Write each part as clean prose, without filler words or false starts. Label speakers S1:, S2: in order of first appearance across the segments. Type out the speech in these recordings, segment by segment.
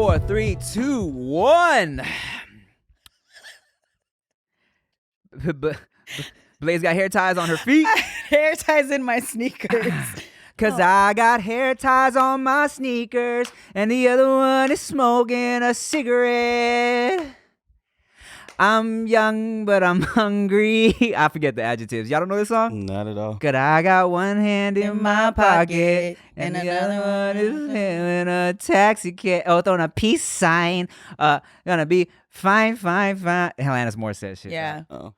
S1: 4, 3, 2, 1. Blaze got hair ties on her feet.
S2: Hair ties in my sneakers.
S1: Cause I got hair ties on my sneakers and the other one is smoking a cigarette. I'm young, but I'm hungry. I forget the adjectives. Y'all don't know this song?
S3: Not at all.
S1: Cause I got one hand in my pocket and the other one is in a taxi cab. Oh, throwing a peace sign. Gonna be fine. Alanis Morissette shit.
S2: Yeah.
S3: Oh.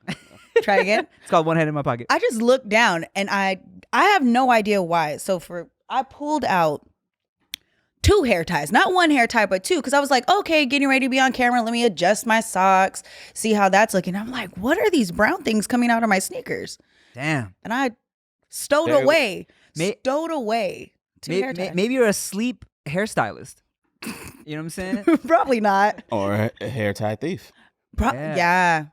S2: Try again.
S1: It's called One Hand in My Pocket.
S2: I just looked down and I have no idea why. So I pulled out 2 hair ties, not 1 hair tie, but 2. Cause I was like, okay, getting ready to be on camera. Let me adjust my socks, see how that's looking. I'm like, what are these brown things coming out of my sneakers?
S1: Damn.
S2: And I stowed away 2 hair ties.
S1: Maybe you're a sleep hairstylist. You know what I'm saying?
S2: Probably not.
S3: Or a hair tie thief.
S2: Yeah.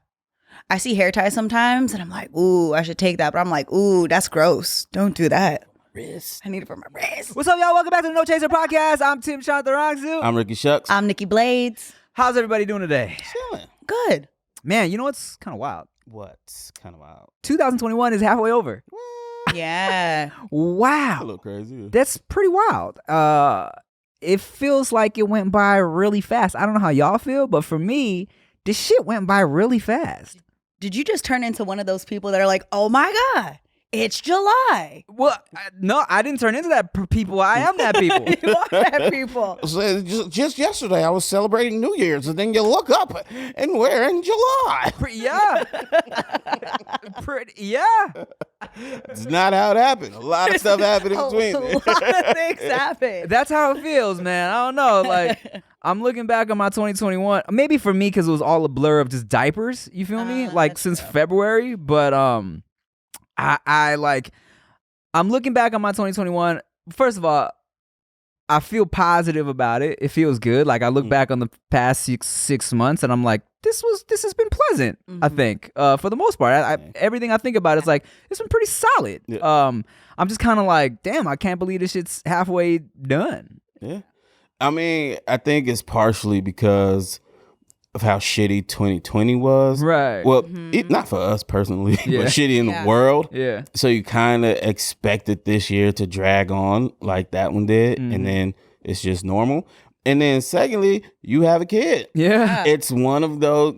S2: I see hair ties sometimes and I'm like, ooh, I should take that. But I'm like, ooh, that's gross. Don't do that.
S3: Wrist.
S2: I need it for my wrist.
S1: What's up, y'all? Welcome back to the No Chaser Podcast. I'm Tim Chantarangsu.
S3: I'm Ricky Shucks.
S2: I'm Nikki Blades.
S1: How's everybody doing today?
S3: Chilling.
S2: Good.
S1: Man, you know what's kind of wild?
S3: What's kind of wild?
S1: 2021 is halfway over.
S2: Yeah.
S3: A
S1: Wow.
S3: little crazy.
S1: That's pretty wild. It feels like it went by really fast. I don't know how y'all feel, but for me, this shit went by really fast.
S2: Did you just turn into one of those people that are like, oh my God, it's July?
S1: Well, no, I didn't turn into that people. I am that people.
S2: You are that people.
S3: So just yesterday, I was celebrating New Year's, and then you look up and we're in July.
S1: Yeah. Yeah.
S3: It's not how it happened. A lot of stuff happened in between.
S2: A lot of things happen.
S1: That's how it feels, man. I don't know. Like, I'm looking back on my 2021. Maybe for me, because it was all a blur of just diapers. You feel me? Like since February. But I'm looking back on my 2021. First of all, I feel positive about it. It feels good. Like I look back on the past six months, and I'm like, this has been pleasant. I think for the most part, everything I think about is like it's been pretty solid.
S3: Yeah.
S1: I'm just kind of like, damn, I can't believe this shit's halfway done.
S3: Yeah. I mean, I think it's partially because of how shitty 2020 was.
S1: Right.
S3: Well, not for us personally,
S1: Yeah.
S3: but shitty in the world.
S1: Yeah.
S3: So you kind of expected this year to drag on like that one did, and then it's just normal. And then secondly, you have a kid.
S1: Yeah.
S3: It's one of those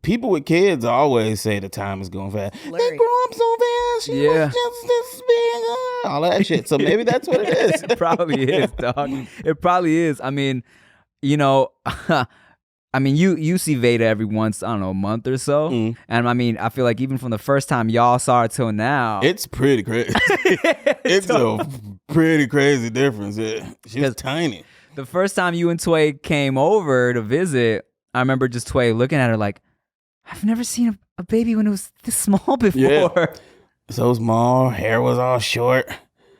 S3: people with kids always say the time is going fast. They
S2: Blurry.
S3: grow up so fast. She
S1: Yeah.
S3: was just this big. All that shit. So maybe that's what it is.
S1: It probably is, dog. It probably is. I mean, you know, you see Veda every once, I don't know, a month or so. And I mean, I feel like even from the first time y'all saw her till now.
S3: It's pretty crazy. It's a pretty crazy difference. She's tiny.
S1: The first time you and Tway came over to visit, I remember just Tway looking at her like, I've never seen a baby when it was this small before.
S3: Yeah. So small, hair was all short.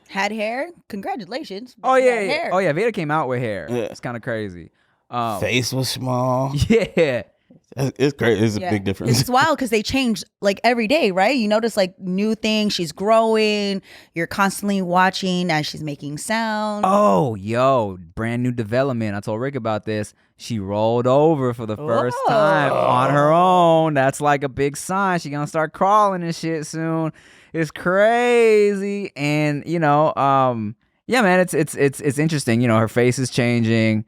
S2: Had hair? Congratulations.
S1: Oh
S2: Had
S1: yeah,
S2: hair.
S1: oh yeah. Veda came out with hair.
S3: Yeah.
S1: It's kind of crazy.
S3: Face was small.
S1: Yeah.
S3: It's crazy. It's a
S2: Yeah.
S3: big difference.
S2: It's wild because they change like every day, right? You notice like new things. She's growing. You're constantly watching as she's making sound.
S1: Oh, yo, brand new development. I told Rick about this. She rolled over for the first time on her own. That's like a big sign. She gonna start crawling and shit soon. It's crazy. And you know, yeah, man, it's interesting. You know, her face is changing.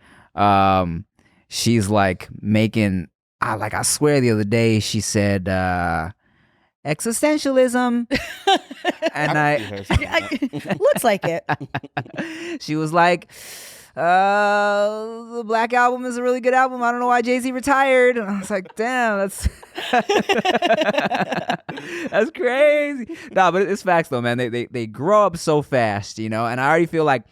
S1: She's like making. I swear the other day she said existentialism, and
S2: Looks like it.
S1: she was like, the Black Album is a really good album. I don't know why Jay-Z retired. And I was like, damn, that's that's crazy. Nah, but it's facts though, man. They grow up so fast, you know, and I already feel like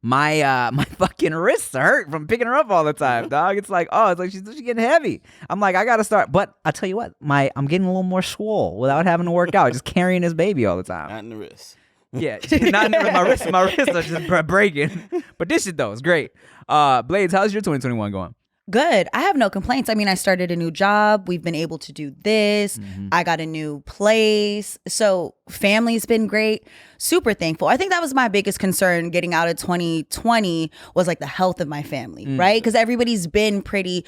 S1: my fucking wrists hurt from picking her up all the time, dog. It's like, oh, it's like she's getting heavy. I'm like, I gotta start. But I tell you what, I'm getting a little more swole without having to work out, just carrying this baby all the time.
S3: Not in the wrist.
S1: Yeah, not my wrists. My wrists are just breaking. But this shit though is great. Blades, how's your 2021 going?
S2: Good. I have no complaints. I mean, I started a new job. We've been able to do this. I got a new place. So family's been great. Super thankful. I think that was my biggest concern getting out of 2020 was like the health of my family, right? Because everybody's been pretty,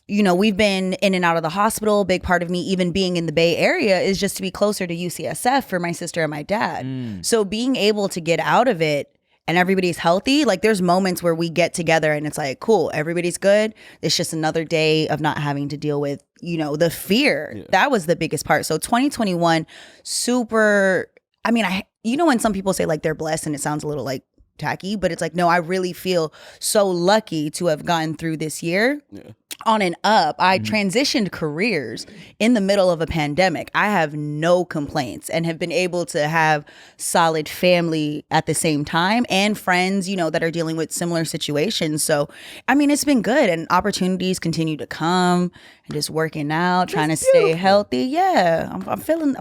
S2: we've been in and out of the hospital. A big part of me even being in the Bay Area is just to be closer to UCSF for my sister and my dad. So being able to get out of it and everybody's healthy, like there's moments where we get together and it's like, cool, everybody's good. It's just another day of not having to deal with, the fear. Yeah. That was the biggest part. So 2021, super, I mean, when some people say like they're blessed and it sounds a little like tacky, but it's like, no, I really feel so lucky to have gotten through this year. Yeah. On and up. I transitioned careers in the middle of a pandemic. I have no complaints and have been able to have solid family at the same time and friends, that are dealing with similar situations. So, I mean, it's been good and opportunities continue to come and just working out, trying to stay healthy. Yeah, I'm feeling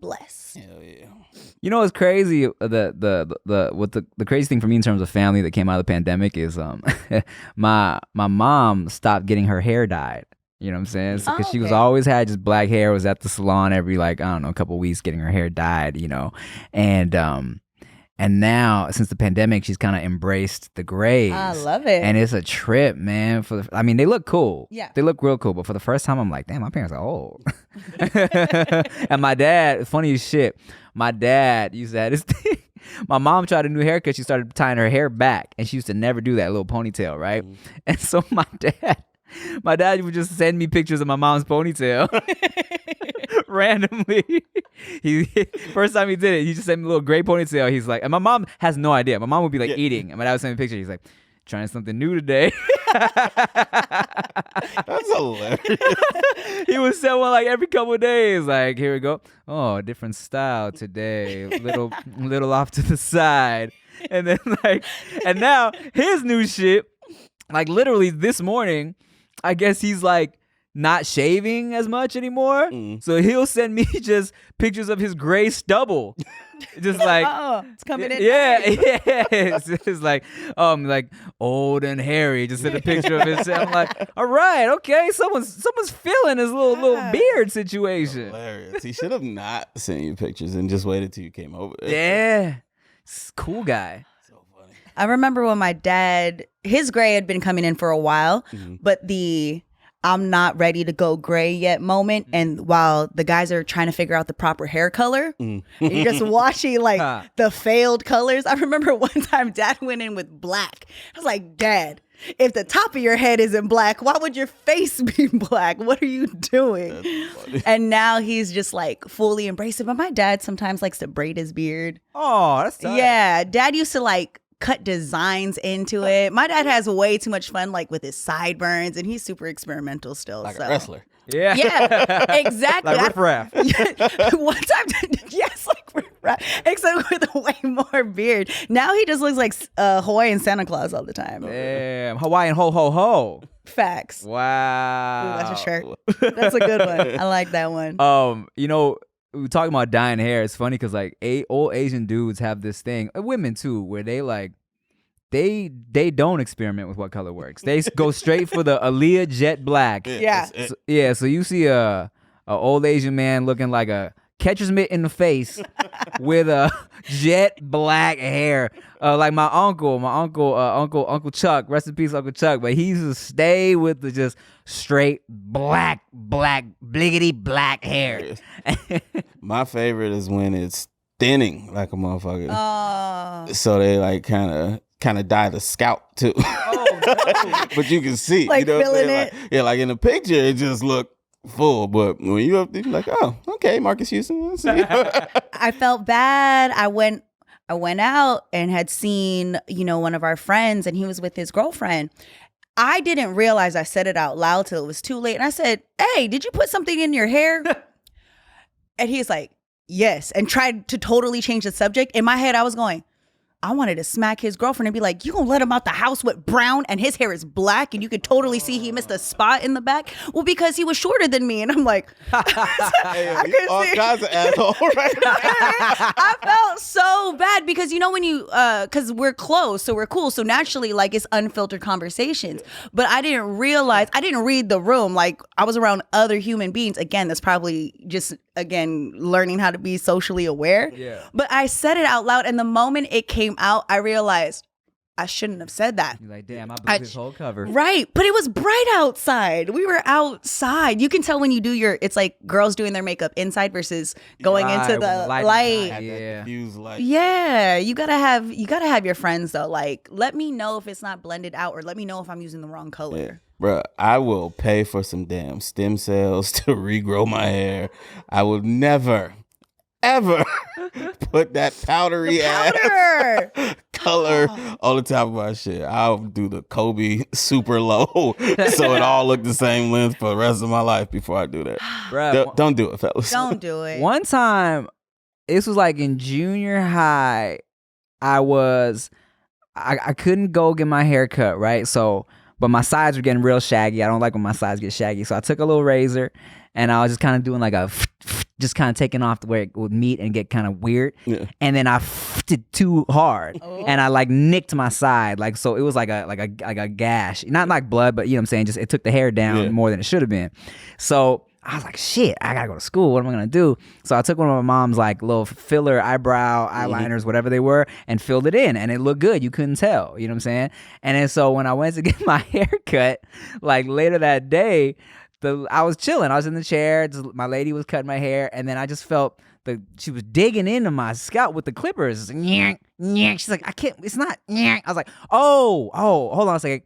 S2: blessed.
S3: Hell yeah.
S1: What's crazy? The crazy thing for me in terms of family that came out of the pandemic is my mom stopped geting her hair dyed. You know what I'm saying? Because she was always had just black hair. Was at the salon every a couple of weeks getting her hair dyed. And now since the pandemic, she's kind of embraced the grays.
S2: I love it,
S1: and it's a trip, man. They look cool.
S2: Yeah,
S1: they look real cool. But for the first time, I'm like, damn, my parents are old. And my dad, funny as shit. My dad used to have this thing. My mom tried a new haircut. She started tying her hair back, and she used to never do that little ponytail, right? And so my dad would just send me pictures of my mom's ponytail randomly. First time he did it, he just sent me a little gray ponytail. He's like, and my mom has no idea. My mom would be like eating, and my dad would send me a picture. He's like, trying something new today.
S3: That's hilarious.
S1: He would send one like every couple of days. Like, here we go. Oh, different style today. Little off to the side. And then and now his new shit, like literally this morning, I guess he's like not shaving as much anymore. So he'll send me just pictures of his gray stubble. Just like,
S2: it's coming in.
S1: Yeah. It's like old and hairy. Just send a picture of his. I'm like, all right, okay. Someone's feeling his little beard situation.
S3: Hilarious. He should have not sent you pictures and just waited till you came over.
S1: Yeah, cool guy.
S3: So funny.
S2: I remember when my dad, his gray had been coming in for a while, but the I'm not ready to go gray yet moment. And while the guys are trying to figure out the proper hair color, and you're just watching the failed colors. I remember one time dad went in with black. I was like, Dad, if the top of your head isn't black, why would your face be black? What are you doing? And now he's just like fully embraced it. But my dad sometimes likes to braid his beard.
S1: Oh, that's tight.
S2: Yeah. Dad used to cut designs into it. My dad has way too much fun with his sideburns, and he's super experimental still.
S3: Like a wrestler.
S2: Yeah, exactly.
S1: Like Riff Raff.
S2: One time, yes, like Riff Raff, except with way more beard. Now he just looks like Hawaiian Santa Claus all the time.
S1: Damn, Hawaiian ho ho ho.
S2: Facts.
S1: Wow.
S2: Ooh, that's a shirt. That's a good one. I like that one.
S1: We were talking about dyeing hair. It's funny because old Asian dudes have this thing, women too, where they don't experiment with what color works. They go straight for the Aaliyah jet black.
S2: Yeah.
S1: So you see a old Asian man looking like a catcher's mitt in the face with a jet black hair. Like my uncle Chuck, rest in peace, Uncle Chuck. But he used to stay with the just straight black, bliggity black hair.
S3: My favorite is when it's thinning like a motherfucker. So they kind of dye the scalp too.
S1: Oh, no.
S3: But you can see,
S2: filling it.
S3: Like in the picture, it just looked full. But when you up there, you're like, oh, okay, Marcus Houston. Let's see.
S2: I felt bad. I went out and had seen, one of our friends, and he was with his girlfriend. I didn't realize I said it out loud till it was too late. And I said, hey, did you put something in your hair? And he's like, yes. And tried to totally change the subject. In my head, I was going, I wanted to smack his girlfriend and be like, you gonna let him out the house with brown and his hair is black and you could totally see he missed a spot in the back? Well, because he was shorter than me. And I'm like, I couldn't
S3: all
S2: see it.
S3: kinds of asshole right
S2: I felt so bad because when you because we're close, so we're cool, so naturally like it's unfiltered conversations. But I didn't read the room. Like I was around other human beings. Again, that's probably just learning how to be socially aware.
S1: Yeah.
S2: But I said it out loud, and the moment it came out, I realized I shouldn't have said that.
S1: You're like, damn, I blew his whole cover.
S2: Right. But it was bright outside. We were outside. You can tell when you do it's like girls doing their makeup inside versus going into
S1: Right,
S2: the
S1: when the
S2: light.
S1: light-
S3: Had that
S1: Yeah.
S3: diffused light.
S2: Yeah. You gotta have your friends though. Like, let me know if it's not blended out or let me know if I'm using the wrong color.
S3: Yeah. Bruh, I will pay for some damn stem cells to regrow my hair. I will never, ever put that powdery
S2: Powder.
S3: ass color on the top of my shit. I'll do the Kobe super low so it all look the same length for the rest of my life before I do that.
S1: Bruh,
S3: Don't do it, fellas.
S2: Don't do it.
S1: one time, this was like in junior high, I couldn't go get my hair cut, right? So, but my sides were getting real shaggy. I don't like when my sides get shaggy. So I took a little razor and I was just kind of doing like just kind of taking off where it would meet and get kind of weird.
S3: Yeah.
S1: And then I it too hard and I like nicked my side. Like, so it was like a gash, not like blood, but you know what I'm saying? Just, it took the hair down more than it should have been. So I was like, shit, I gotta go to school. What am I gonna do? So I took one of my mom's like little filler eyebrow eyeliners, whatever they were, and filled it in, and it looked good. You couldn't tell, you know what I'm saying? And then so when I went to get my hair cut, like later that day, I was chilling. I was in the chair. My lady was cutting my hair, and then I just felt she was digging into my scalp with the clippers. Nyeh, nyeh. She's like, I can't. It's not. Nyeh. I was like, oh, hold on a second.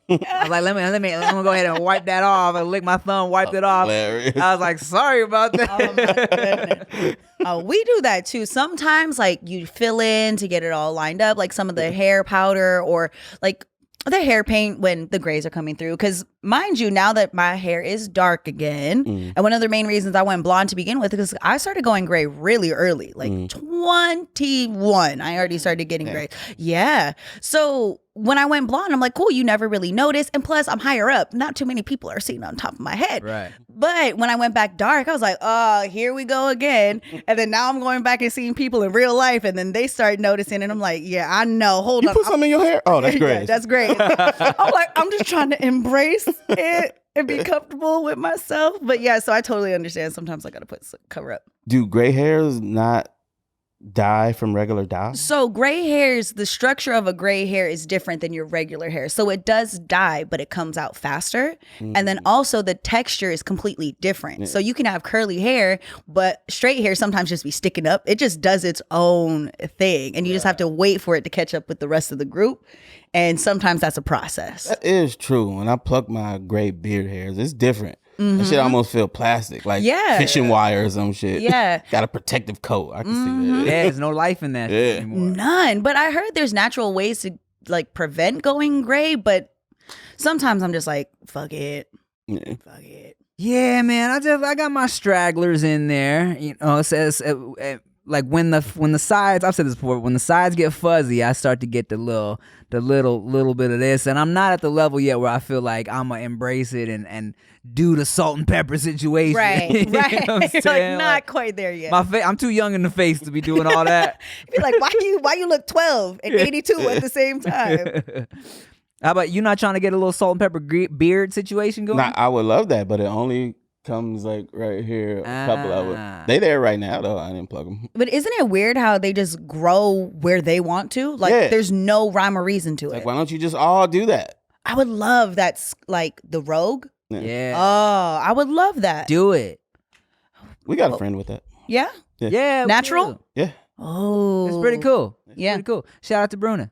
S1: I was like, let me. I'm gonna go ahead and wipe that off. I licked my thumb, wiped it off.
S3: Hilarious.
S1: I was like, sorry about that.
S2: Oh my goodness. Oh, we do that too. Sometimes like you fill in to get it all lined up, like some of the hair powder or like the hair paint when the grays are coming through. Because mind you, now that my hair is dark again, and one of the main reasons I went blonde to begin with is I started going gray really early, like 21. I already started getting gray. Yeah. So when I went blonde, I'm like, cool, you never really noticed. And plus, I'm higher up. Not too many people are sitting on top of my head.
S1: Right.
S2: But when I went back dark, I was like, oh, here we go again. And then now I'm going back and seeing people in real life. And then they start noticing. And I'm like, yeah, I know. Hold
S3: You
S2: on.
S3: put some in your hair? Oh, that's great.
S2: Yeah, that's great. I'm like, I'm just trying to embrace it and be comfortable with myself. But yeah, so I totally understand. Sometimes I got to put some cover up.
S3: Do gray hairs not dye from regular dye?
S2: So gray hairs, the structure of a gray hair is different than your regular hair. So it does dye, but it comes out faster. And then also the texture is completely different. So you can have curly hair, but straight hair sometimes just be sticking up. It just does its own thing. And you just have to wait for it to catch up with the rest of the group. And sometimes that's a process.
S3: That is true. When I pluck my gray beard hairs, it's different. That shit almost feel plastic, like fishing wire or some shit.
S2: Yeah.
S3: Got a protective coat. I can see that.
S1: Yeah, there's no life in that shit anymore.
S2: None. But I heard there's natural ways to like prevent going gray, but sometimes I'm just like, fuck it.
S3: Yeah.
S2: Fuck it.
S1: Yeah, man. I got my stragglers in there. You know, it says like when the sides. I've said this before. When the sides get fuzzy, I start to get the little bit of this, and I'm not at the level yet where I feel like I'm gonna embrace it and do the salt and pepper situation.
S2: Right,
S1: You know
S2: right.
S1: what I'm
S2: You're
S1: saying?
S2: like not quite there yet.
S1: I'm too young in the face to be doing all that.
S2: Be like, why you look 12 and 82 at the same time?
S1: How about you not trying to get a little salt and pepper beard situation going?
S3: Nah, I would love that, but it only comes like right here. A couple of them. They there right now though. I didn't plug them.
S2: But isn't it weird how they just grow where they want to? Like there's no rhyme or reason to
S3: Like,
S2: it.
S3: why don't you just all do that?
S2: I would love that's like the Rogue.
S1: Yeah.
S2: Oh, I would love that.
S1: Do it.
S3: We got a friend with that.
S2: Yeah?
S1: Yeah.
S2: Natural?
S1: we do.
S3: Yeah.
S2: Oh.
S1: It's pretty cool.
S2: Yeah.
S1: Pretty cool. Shout out to Bruna.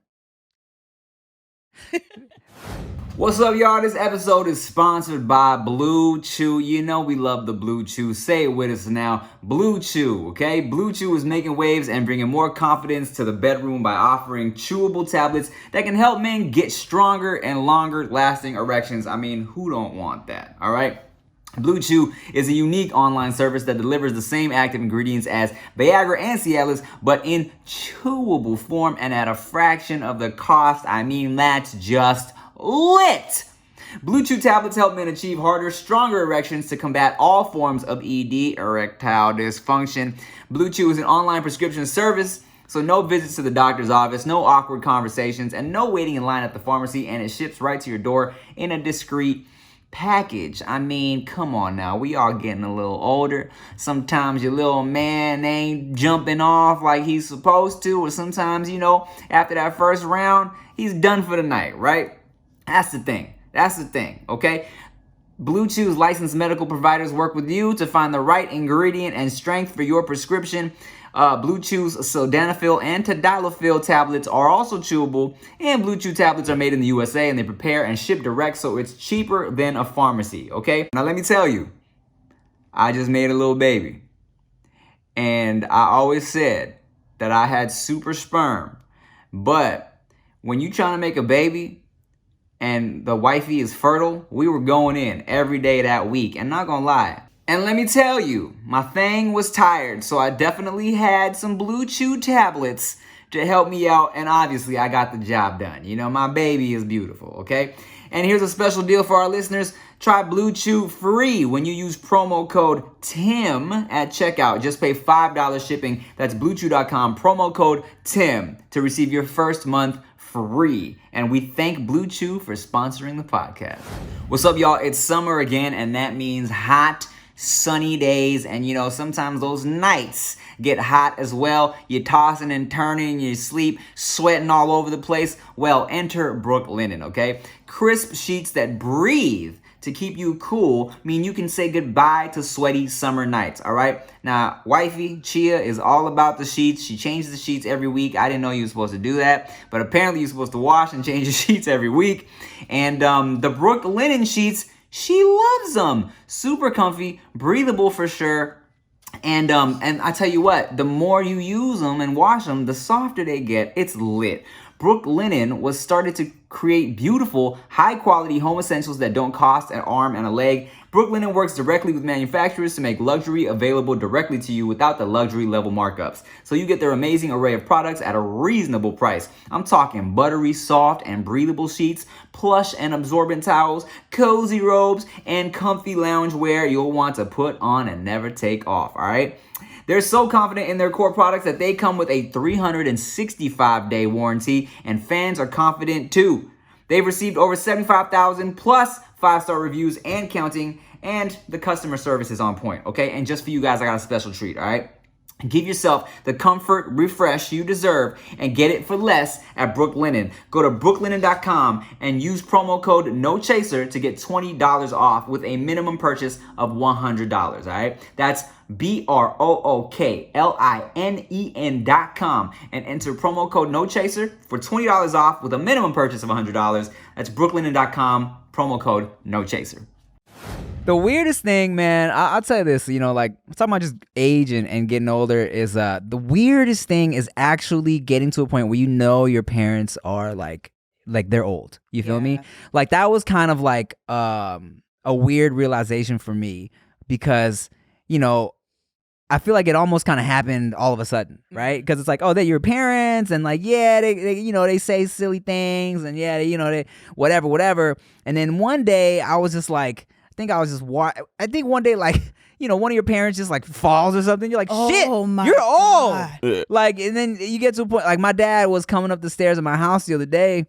S1: What's up, y'all? This episode is sponsored by Blue Chew. You know we love the Blue Chew. Say it with us now. Blue Chew, okay? Blue Chew is making waves and bringing more confidence to the bedroom by offering chewable tablets that can help men get stronger and longer lasting erections. I mean, who don't want that, all right? Blue Chew is a unique online service that delivers the same active ingredients as Viagra and Cialis, but in chewable form and at a fraction of the cost. I mean, that's just lit. Blue Chew tablets help men achieve harder, stronger erections to combat all forms of ED, erectile dysfunction. Blue Chew is an online prescription service, so no visits to the doctor's office, no awkward conversations, and no waiting in line at the pharmacy, and it ships right to your door in a discreet package. I mean, come on now. We all getting a little older. Sometimes your little man ain't jumping off like he's supposed to, or sometimes, after that first round, he's done for the night, right? That's the thing. Okay? Blue Chew's licensed medical providers work with you to find the right ingredient and strength for your prescription. Blue Chew's sildenafil and tadalafil tablets are also chewable, and Blue Chew tablets are made in the USA, and they prepare and ship direct, so it's cheaper than a pharmacy, okay? Now let me tell you, I just made a little baby, and I always said that I had super sperm, but when you trying to make a baby and the wifey is fertile, we were going in every day that week, and not gonna lie, and let me tell you, my thing was tired, so I definitely had some Blue Chew tablets to help me out, and obviously I got the job done. My baby is beautiful, okay? And here's a special deal for our listeners. Try Blue Chew free when you use promo code TIM at checkout. Just pay $5 shipping. That's BlueChew.com, promo code TIM to receive your first month free. And we thank Blue Chew for sponsoring the podcast. What's up, y'all? It's summer again, and that means hot, sunny days, and sometimes those nights get hot as well. You're tossing and turning, you sleep, sweating all over the place. Well, enter Brooklinen, okay? Crisp sheets that breathe to keep you cool mean you can say goodbye to sweaty summer nights, all right? Now, wifey, Chia, is all about the sheets. She changes the sheets every week. I didn't know you were supposed to do that, but apparently you're supposed to wash and change the sheets every week. And the Brooklinen sheets, she loves them. Super comfy, breathable for sure. And I tell you what, the more you use them and wash them, the softer they get. It's lit. Brooklinen was started to create beautiful, high-quality home essentials that don't cost an arm and a leg. Brooklinen works directly with manufacturers to make luxury available directly to you without the luxury level markups. So you get their amazing array of products at a reasonable price. I'm talking buttery, soft, and breathable sheets, plush and absorbent towels, cozy robes, and comfy loungewear you'll want to put on and never take off, all right? They're so confident in their core products that they come with a 365-day warranty, and fans are confident too. They've received over 75,000 plus 5-star reviews and counting, and the customer service is on point, okay? And just for you guys, I got a special treat, all right? Give yourself the comfort refresh you deserve and get it for less at Brooklinen. Go to brooklinen.com and use promo code NOCHASER to get $20 off with a minimum purchase of $100, all right? That's BROOKLINEN.com and enter promo code NOCHASER for $20 off with a minimum purchase of $100. That's brooklinen.com, promo code NOCHASER. The weirdest thing, man, I'll tell you this, talking about just age and getting older is the weirdest thing is actually getting to a point where your parents are like they're old. You feel me? Like that was kind of like a weird realization for me because, I feel like it almost kind of happened all of a sudden, right? Because it's like, oh, they're your parents, and like, yeah, they they say silly things, and yeah, they whatever. And then one day I was just like, I think one day, like, one of your parents just like falls or something. You're like, shit, you're old. Like, and then you get to a point, like my dad was coming up the stairs of my house the other day,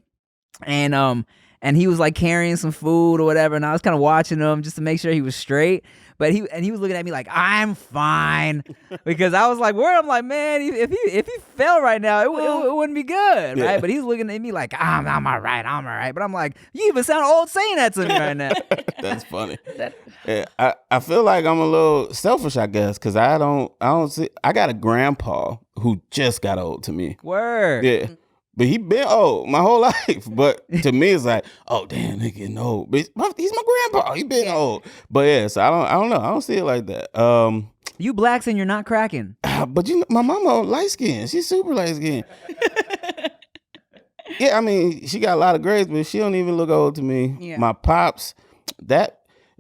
S1: and he was like carrying some food or whatever, and I was kind of watching him just to make sure he was straight. But he was looking at me like, I'm fine, because I was like, I'm like, man, if he fell right now, it wouldn't be good, right? But he's looking at me like, I'm all right. But I'm like, you even sound old saying that to me right now.
S3: That's funny. Yeah, I feel like I'm a little selfish, I guess, because I don't see. I got a grandpa who just got old to me.
S1: Word.
S3: Yeah. But he been old my whole life. But to me, it's like, oh damn, they getting old. But he's my grandpa. He been old. But yeah, so I don't know. I don't see it like that.
S1: You blacks and you're not cracking.
S3: But my mama light skinned. She's super light skinned. Yeah, I mean, she got a lot of grades, but she don't even look old to me. Yeah. My pops,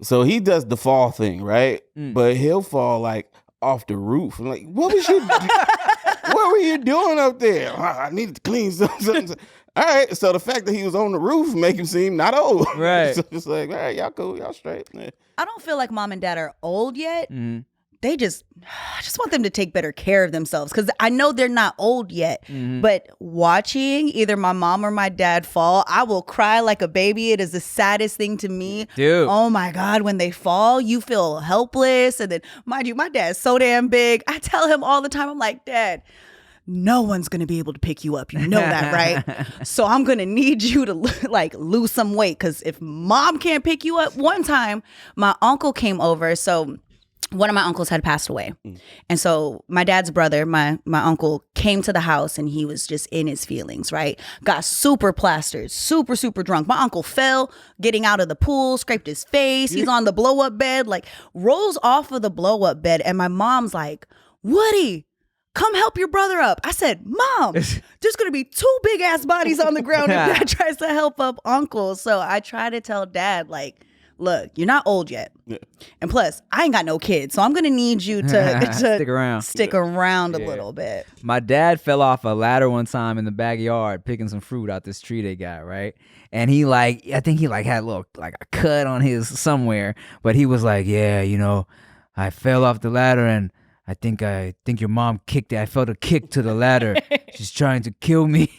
S3: So he does the fall thing, right?
S1: Mm.
S3: But he'll fall like off the roof. I'm like, what were you doing up there? I needed to clean something. All right. So the fact that he was on the roof make him seem not old.
S1: Right.
S3: So it's like, all right, y'all cool, y'all straight. Yeah.
S2: I don't feel like mom and dad are old yet.
S1: Mm-hmm.
S2: I just want them to take better care of themselves because I know they're not old yet.
S1: Mm-hmm.
S2: But watching either my mom or my dad fall, I will cry like a baby. It is the saddest thing to me.
S1: Dude.
S2: Oh my God, when they fall, you feel helpless. And then, mind you, my dad's so damn big. I tell him all the time, I'm like, Dad, no one's going to be able to pick you up. You know that, right? So I'm going to need you to like lose some weight because if mom can't pick you up, one time my uncle came over. So one of my uncles had passed away. And so my dad's brother, my uncle, came to the house and he was just in his feelings, right? Got super plastered, super, super drunk. My uncle fell getting out of the pool, scraped his face. He's on the blow up bed, like rolls off of the blow up bed. And my mom's like, Woody, come help your brother up. I said, Mom, there's going to be 2 big ass bodies on the ground if dad tries to help up uncle. So I try to tell dad, like, look, you're not old yet. Yeah. And plus, I ain't got no kids. So I'm going to need you to stick around a little bit.
S1: My dad fell off a ladder one time in the backyard picking some fruit out this tree they got, right? And he I think he had a little, a cut on his somewhere. But he was like, yeah, I fell off the ladder and I think your mom kicked it. I felt a kick to the ladder. She's trying to kill me.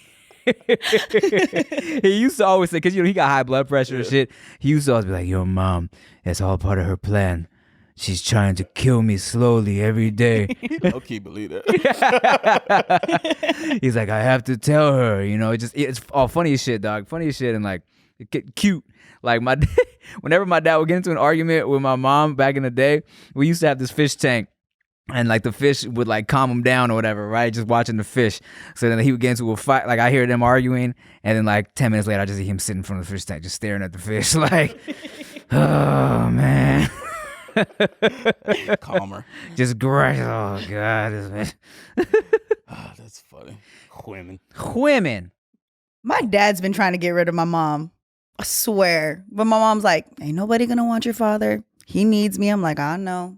S1: He used to always say, because he got high blood pressure and shit. He used to always be like, "Yo, mom, it's all part of her plan. She's trying to kill me slowly every day."
S3: Okay, believe that.
S1: He's like, "I have to tell her." It's all funny as shit, dog. Funny as shit, and it get cute. Like whenever my dad would get into an argument with my mom back in the day, we used to have this fish tank. And the fish would calm him down or whatever, right? Just watching the fish. So then he would get into a fight. I hear them arguing, and then 10 minutes later, I just see him sitting in front of the fish tank, just staring at the fish, oh man.
S3: Calmer.
S1: Just great. Oh God, this man.
S3: Oh, that's funny.
S1: Women.
S2: My dad's been trying to get rid of my mom. I swear. But my mom's like, ain't nobody gonna want your father. He needs me. I'm like, I know.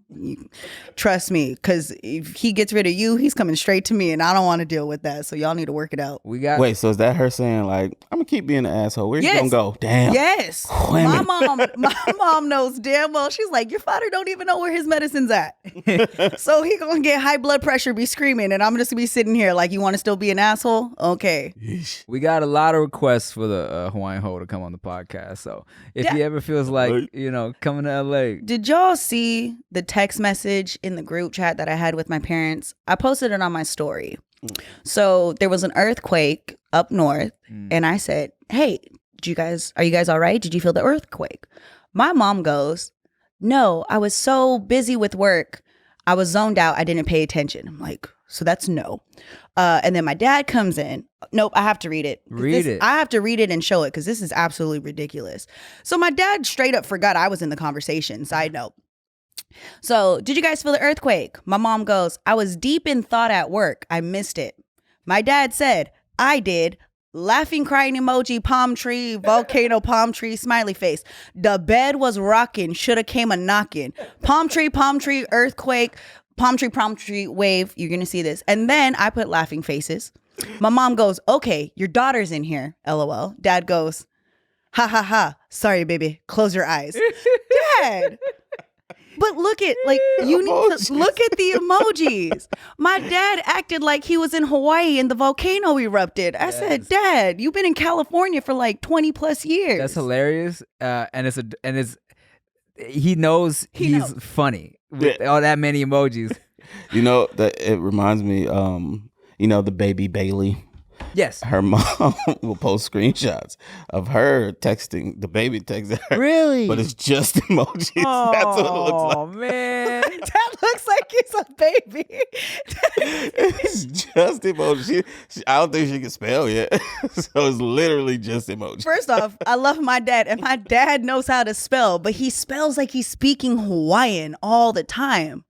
S2: Trust me, because if he gets rid of you, he's coming straight to me, and I don't want to deal with that. So y'all need to work it out.
S3: Wait, so is that her saying I'm gonna keep being an asshole? Where's you gonna go? Damn.
S2: Yes. My mom knows damn well. She's like, your father don't even know where his medicine's at. So he gonna get high blood pressure, be screaming, and I'm just gonna be sitting here like, you want to still be an asshole? Okay.
S1: We got a lot of requests for the Hawaiian Ho to come on the podcast. So if he ever feels like coming to LA.
S2: Did y'all see the text message in the group chat that I had with my parents? I posted it on my story. So there was an earthquake up north, and I said, hey, are you guys all right? Did you feel the earthquake? My mom goes, no, I was so busy with work. I was zoned out. I didn't pay attention. I'm like, so that's no. And then my dad comes in. Nope, I have to read it. I have to read it and show it because this is absolutely ridiculous. So my dad straight up forgot I was in the conversation. Side note. So, did you guys feel the earthquake? My mom goes, I was deep in thought at work. I missed it. My dad said, I did. Laughing, crying emoji, palm tree, volcano, palm tree, smiley face. The bed was rocking, shoulda came a knocking. Palm tree, earthquake, palm tree, wave. You're going to see this. And then I put laughing faces. My mom goes, okay, your daughter's in here, LOL. Dad goes, ha, ha, ha. Sorry, baby. Close your eyes. Dad. But look at, you need to look at the emojis. My dad acted like he was in Hawaii and the volcano erupted. I said, Dad, you've been in California for 20 plus years.
S1: That's hilarious. He knows he's funny with all that many emojis.
S3: That it reminds me, the baby Bailey.
S1: Yes.
S3: Her mom will post screenshots of her texting, the baby texting her.
S1: Really?
S3: But it's just emojis.
S1: Oh,
S3: that's what it looks like.
S1: Oh, man.
S2: That looks like he's a baby.
S3: It's just emojis. I don't think she can spell yet. So it's literally just emojis.
S2: First off, I love my dad, and my dad knows how to spell, but he spells like he's speaking Hawaiian all the time.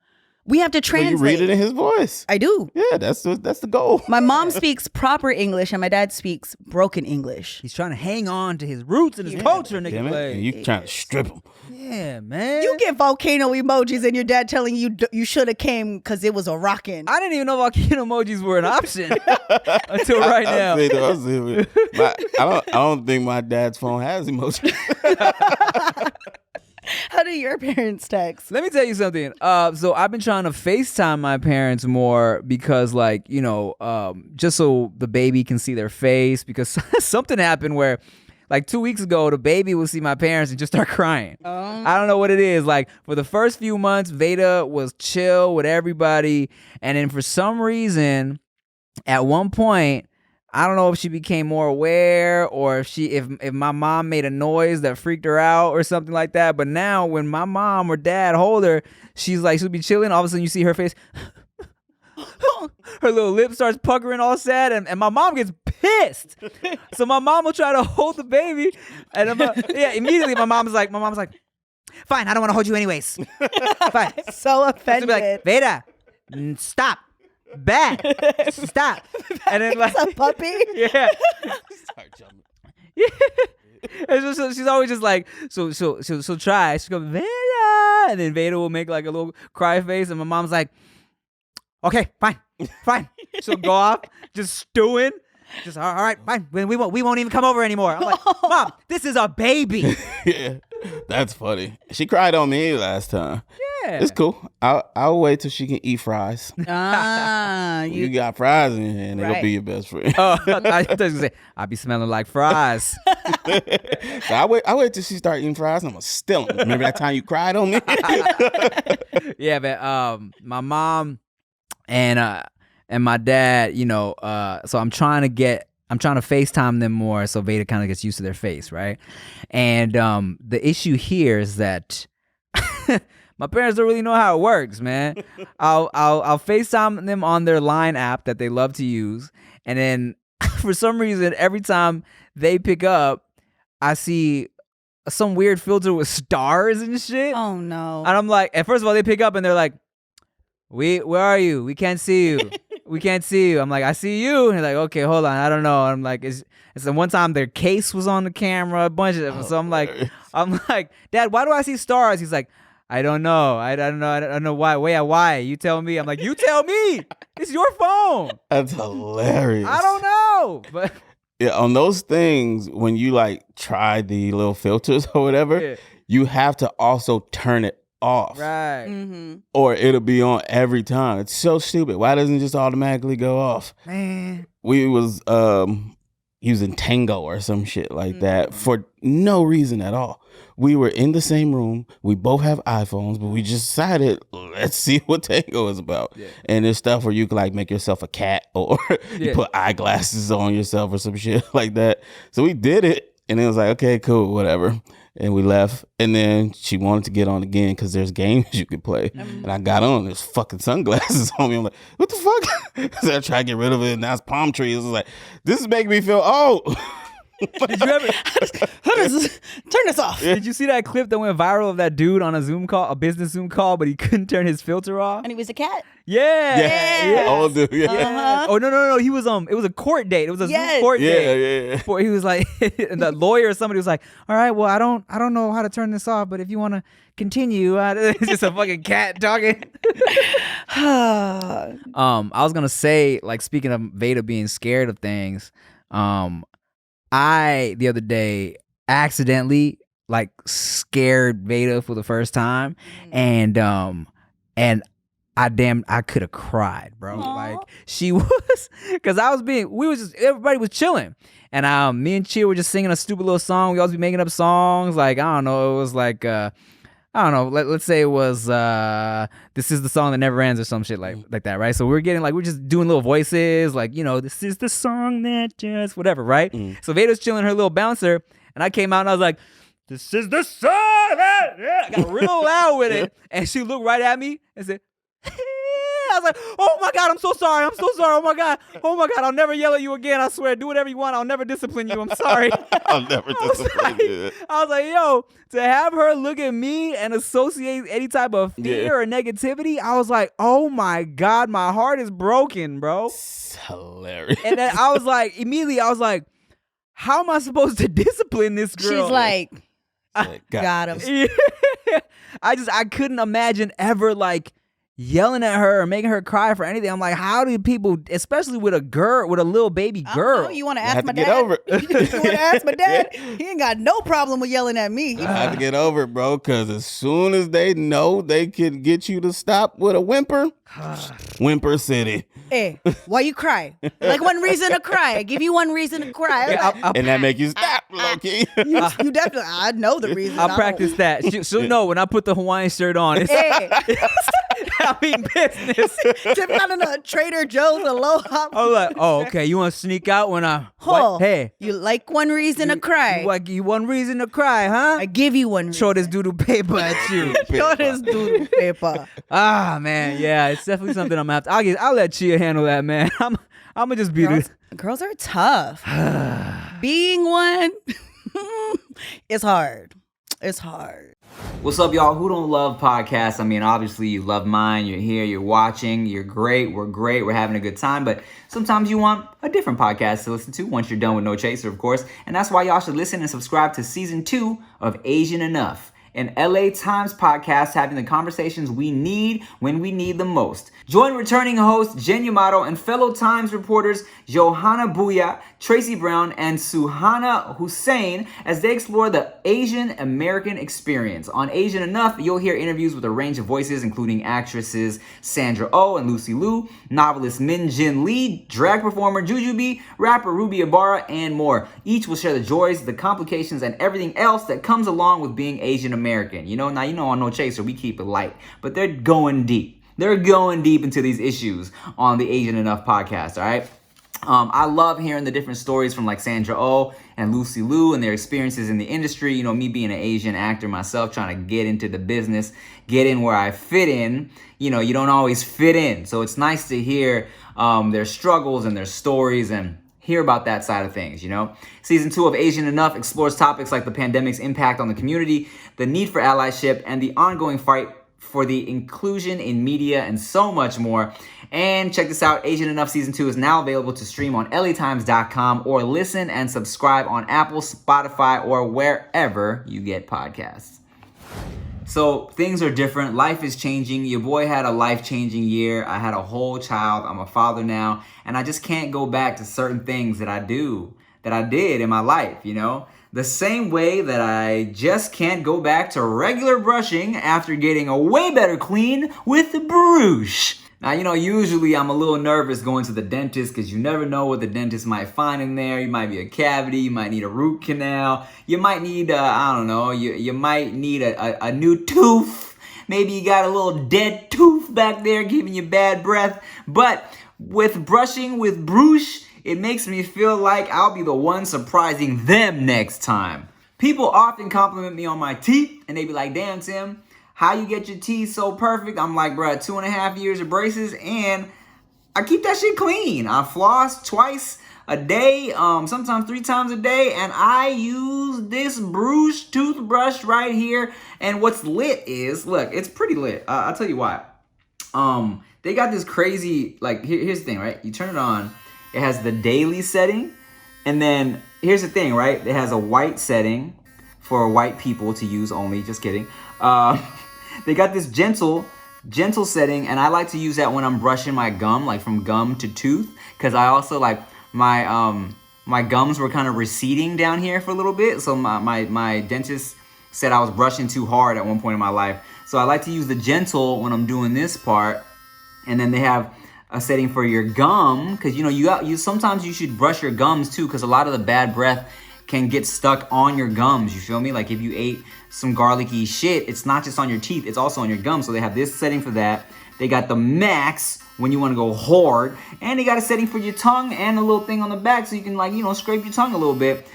S2: We have to
S3: So you
S2: translate.
S3: read it in his voice.
S2: I do.
S3: Yeah, that's the goal.
S2: My mom speaks proper English and my dad speaks broken English.
S1: He's trying to hang on to his roots and his culture, nigga.
S3: Damn it.
S1: Like,
S3: And you trying to strip him.
S1: yeah, man.
S2: You get volcano emojis and your dad telling you you should have came because it was a rockin'.
S1: I didn't even know volcano emojis were an option until right now.
S3: I don't think my dad's phone has emojis.
S2: How do your parents text?
S1: Let me tell you something. So I've been trying to FaceTime my parents more because, like, you know, just so the baby can see their face. Because something happened where, like 2 weeks ago, the baby will see my parents and just start crying. I don't know what it is. Like, for the first few months, Veda was chill with everybody, and then for some reason, at one point, I don't know if she became more aware or if my mom made a noise that freaked her out or something like that. But now when my mom or dad hold her, she'll be chilling. All of a sudden you see her face. Her little lip starts puckering all sad, and my mom gets pissed. So my mom will try to hold the baby, and immediately my mom's like, fine, I don't want to hold you anyways. Fine.
S2: So
S1: She'll
S2: offended.
S1: be like, Veda, stop. Bad. Stop. And then like
S2: It's a puppy.
S1: yeah. Yeah. And so she's always just like, so she'll try. She'll go, Veda, and then Veda will make like a little cry face, and my mom's like, okay, fine. She'll go off, just stewing. Just all right, fine. We won't even come over anymore. I'm like, Mom, this is a baby.
S3: Yeah, that's funny. She cried on me last time.
S1: Yeah.
S3: It's cool. I'll wait till she can eat fries. You
S2: You
S3: got fries in here, and it'll
S2: Right.
S3: be your best friend.
S1: Oh, I was gonna say, I be smelling like fries.
S3: So I wait till she start eating fries, and I'm gonna steal them. Remember that time you cried on me?
S1: Yeah, but my mom and my dad, you know, so I'm trying to FaceTime them more so Veda kind of gets used to their face, right? And the issue here is that my parents don't really know how it works, man. I'll FaceTime them on their Line app that they love to use, and then for some reason, every time they pick up, I see some weird filter with stars and shit.
S2: Oh no.
S1: And I'm like, and first of all, they pick up and they're like, where are you? We can't see you. We can't see you. I'm like, I see you. And they're like, okay, hold on. I don't know. I'm like, it's the one time their case was on the camera, a bunch of them. So I'm like, Dad, why do I see stars? He's like, I don't know. I don't know why. Why? You tell me. I'm like, you tell me. It's your phone.
S3: That's hilarious.
S1: I don't know. But
S3: Yeah, on those things, when you like try the little filters or whatever,
S1: yeah.
S3: you have to also turn it off.
S1: Right.
S2: Mm-hmm.
S3: Or it'll be on every time. It's so stupid. Why doesn't it just automatically go off?
S1: Man.
S3: We was using Tango or some shit like that for no reason at all. We were in the same room. We both have iPhones, but we just decided, let's see what Tango is about. Yeah. And there's stuff where you can like make yourself a cat or you put eyeglasses on yourself or some shit like that. So we did it, and it was like, okay, cool, whatever. And we left, and then she wanted to get on again because there's games you could play. And I got on, there's fucking sunglasses on me. I'm like, what the fuck? So I tried to get rid of it, and now it's palm trees. I was like, this is making me feel old.
S1: Did you ever
S2: Turn this off.
S1: Did you see that clip that went viral of that dude on a Zoom call, a business Zoom call, but he couldn't turn his filter off?
S2: And he was a cat.
S1: Yeah.
S2: Yes.
S3: Old dude, yeah.
S2: Uh-huh.
S1: Oh no. He was it was a court date. It was a Zoom court date.
S3: Yeah.
S1: Before he was like, and the lawyer or somebody was like, all right, well, I don't know how to turn this off, but if you want to continue, it's just a fucking cat talking. I was gonna say, like, speaking of Veda being scared of things, I the other day accidentally like scared Veda for the first time, and I could have cried, bro.
S2: Aww.
S1: Like she was, because everybody was chilling, and me and Chia were just singing a stupid little song. We always be making up songs, like, I don't know, it was like I don't know, let's say it was This Is the Song That Never Ends or some shit like that, right? So we're just doing little voices, like, you know, this is the song that just whatever, right? So Veda's chilling her little bouncer, and I came out and I was like, this is the song that, I got real loud with it, and she looked right at me and said, I was like, oh my God, I'm so sorry. Oh my God. I'll never yell at you again. I swear. Do whatever you want. I'll never discipline you. I'm sorry.
S3: I'll never discipline you.
S1: I was like, yo, to have her look at me and associate any type of fear or negativity, I was like, oh my God, my heart is broken, bro.
S3: It's hilarious.
S1: And then I was like, immediately, how am I supposed to discipline this girl?
S2: She's like,
S3: Got
S2: him.
S1: Yeah. I couldn't imagine ever like yelling at her or making her cry for anything. I'm like, how do people, especially with a little baby girl?
S2: You want to ask my
S3: get
S2: dad?
S3: over it.
S2: You want to ask my dad? He ain't got no problem with yelling at me.
S3: I have to get over it, bro, because as soon as they know they can get you to stop with a whimper, whimper city.
S2: Hey, why you cry? Like one reason to cry. I give you one reason to cry.
S3: And that make you stop, Loki.
S2: You definitely, I know the reason.
S1: I'll practice that. She'll know when I put the Hawaiian shirt on.
S2: Hey,
S1: I mean business.
S2: tipping out in a Trader Joe's Aloha.
S1: I was like, oh, okay. You want to sneak out when I?
S2: Oh,
S1: Hey,
S2: you like one reason to cry?
S1: you one reason to cry, huh?
S2: I give you one reason.
S1: Show this doodle paper at you.
S2: Show this doodle paper.
S1: Ah, man, yeah, it's definitely something I'm gonna have to. I'll let Chia handle that, man. I'm gonna just be
S2: Girls are tough. Being one, it's hard. It's hard.
S1: What's up, y'all? Who don't love podcasts? I mean, obviously you love mine. You're here, you're watching, you're great. We're having a good time. But sometimes you want a different podcast to listen to once you're done with No Chaser, of course. And that's why y'all should listen and subscribe to season 2 of Asian Enough, an LA Times podcast having the conversations we need when we need them most. Join returning host Jen Yamato and fellow Times reporters Johanna Bouya, Tracy Brown, and Suhana Hussein as they explore the Asian American experience. On Asian Enough, you'll hear interviews with a range of voices, including actresses Sandra Oh and Lucy Liu, novelist Min Jin Lee, drag performer Jujubee, rapper Ruby Ibarra, and more. Each will share the joys, the complications, and everything else that comes along with being Asian American. On No Chaser, we keep it light, but they're going deep. They're going deep into these issues on the Asian Enough podcast, all right? I love hearing the different stories from like Sandra Oh and Lucy Liu and their experiences in the industry. Me being an Asian actor myself, trying to get into the business, get in where I fit in. You don't always fit in. So it's nice to hear their struggles and their stories and hear about that side of things, Season 2 of Asian Enough explores topics like the pandemic's impact on the community, the need for allyship, and the ongoing fight for the inclusion in media, and so much more. And check this out, Asian Enough Season 2 is now available to stream on latimes.com or listen and subscribe on Apple, Spotify, or wherever you get podcasts. So things are different. Life is changing. Your boy had a life-changing year. I had a whole child. I'm a father now. And I just can't go back to certain things that I did in my life, The same way that I just can't go back to regular brushing after getting a way better clean with the brush. Now, usually I'm a little nervous going to the dentist because you never know what the dentist might find in there. You might be a cavity. You might need a root canal. You might need, you might need a new tooth. Maybe you got a little dead tooth back there giving you bad breath. But with brushing with brush, it makes me feel like I'll be the one surprising them next time. People often compliment me on my teeth, and they be like, damn, Tim, how you get your teeth so perfect? I'm like, bruh, 2.5 years of braces, and I keep that shit clean. I floss twice a day, sometimes 3 times a day, and I use this Bruce toothbrush right here. And what's lit is, look, it's pretty lit. I'll tell you why. They got this crazy, here's the thing, right? You turn it on. It has the daily setting, and then here's the thing, right? It has a white setting for white people to use only. Just kidding. They got this gentle setting, and I like to use that when I'm brushing my gum, like from gum to tooth, because I also my gums were kind of receding down here for a little bit, so my dentist said I was brushing too hard at one point in my life. So I like to use the gentle when I'm doing this part, and then they have a setting for your gum, because you sometimes you should brush your gums too, because a lot of the bad breath can get stuck on your gums. You feel me? Like if you ate some garlicky shit, it's not just on your teeth, it's also on your gums. So they have this setting for that. They got the max when you want to go hard, and they got a setting for your tongue and a little thing on the back so you can scrape your tongue a little bit.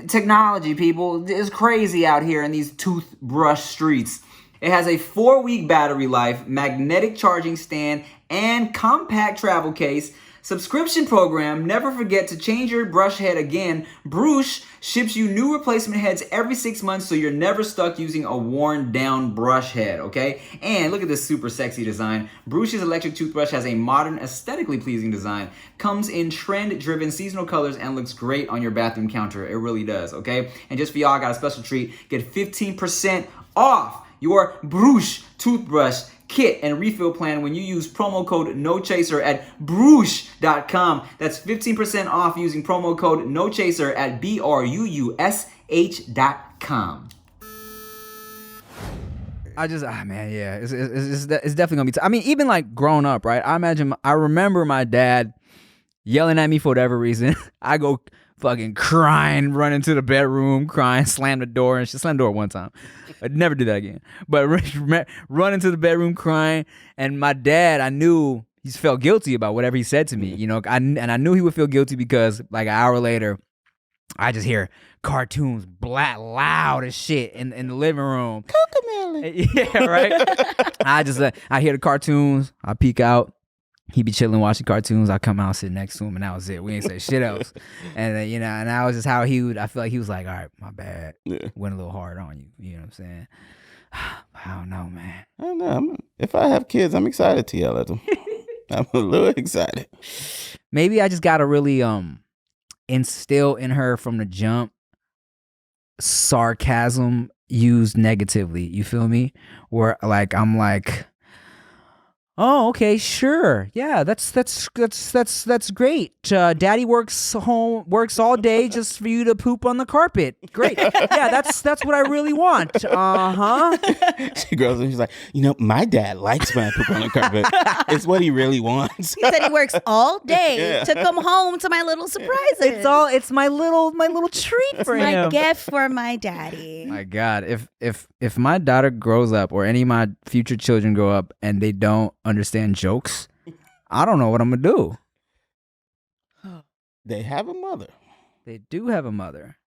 S1: Technology, people, is crazy out here in these toothbrush streets. It has a 4-week battery life, magnetic charging stand, and compact travel case. Subscription program, never forget to change your brush head again. Brush ships you new replacement heads every 6 months so you're never stuck using a worn down brush head, okay? And look at this super sexy design. Brush's electric toothbrush has a modern, aesthetically pleasing design, comes in trend-driven seasonal colors, and looks great on your bathroom counter. It really does, okay? And just for y'all, I got a special treat. Get 15% off your Brush toothbrush kit and refill plan when you use promo code NOCHASER at brush.com. That's 15% off using promo code NOCHASER at BRUUSH.com. I just, man, yeah, it's definitely gonna be. I mean, even like growing up, right? I remember my dad yelling at me for whatever reason. I go fucking crying, run into the bedroom, crying, slam the door, and she slammed the door one time. I'd never do that again. But run into the bedroom crying, and my dad, I knew he felt guilty about whatever he said to me, you know. I knew he would feel guilty because like an hour later, I just hear cartoons black loud as shit in the living room. Cocomelon. Yeah, right. I hear the cartoons. I peek out. He be chilling watching cartoons. I come out, sit next to him, and that was it. We ain't say shit else. And you know, and that was just how he would. I feel like he was like, all right, my bad. Yeah. Went a little hard on you. You know what I'm saying? I don't know, man.
S3: I don't know. If I have kids, I'm excited to yell at them. I'm a little excited.
S1: Maybe I just gotta really instill in her from the jump sarcasm used negatively. You feel me? Where like I'm like, oh, okay, sure. Yeah, that's great. Daddy works all day just for you to poop on the carpet. Great. Yeah, that's what I really want.
S3: She grows up, she's like, you know, my dad likes when I poop on the carpet. It's what he really wants.
S2: He said he works all day to come home to my little surprises.
S1: It's my little treat for him.
S2: My gift for my daddy.
S1: My God, if my daughter grows up or any of my future children grow up and they don't understand jokes, I don't know what I'm gonna do.
S3: They have a mother.
S1: They do have a mother,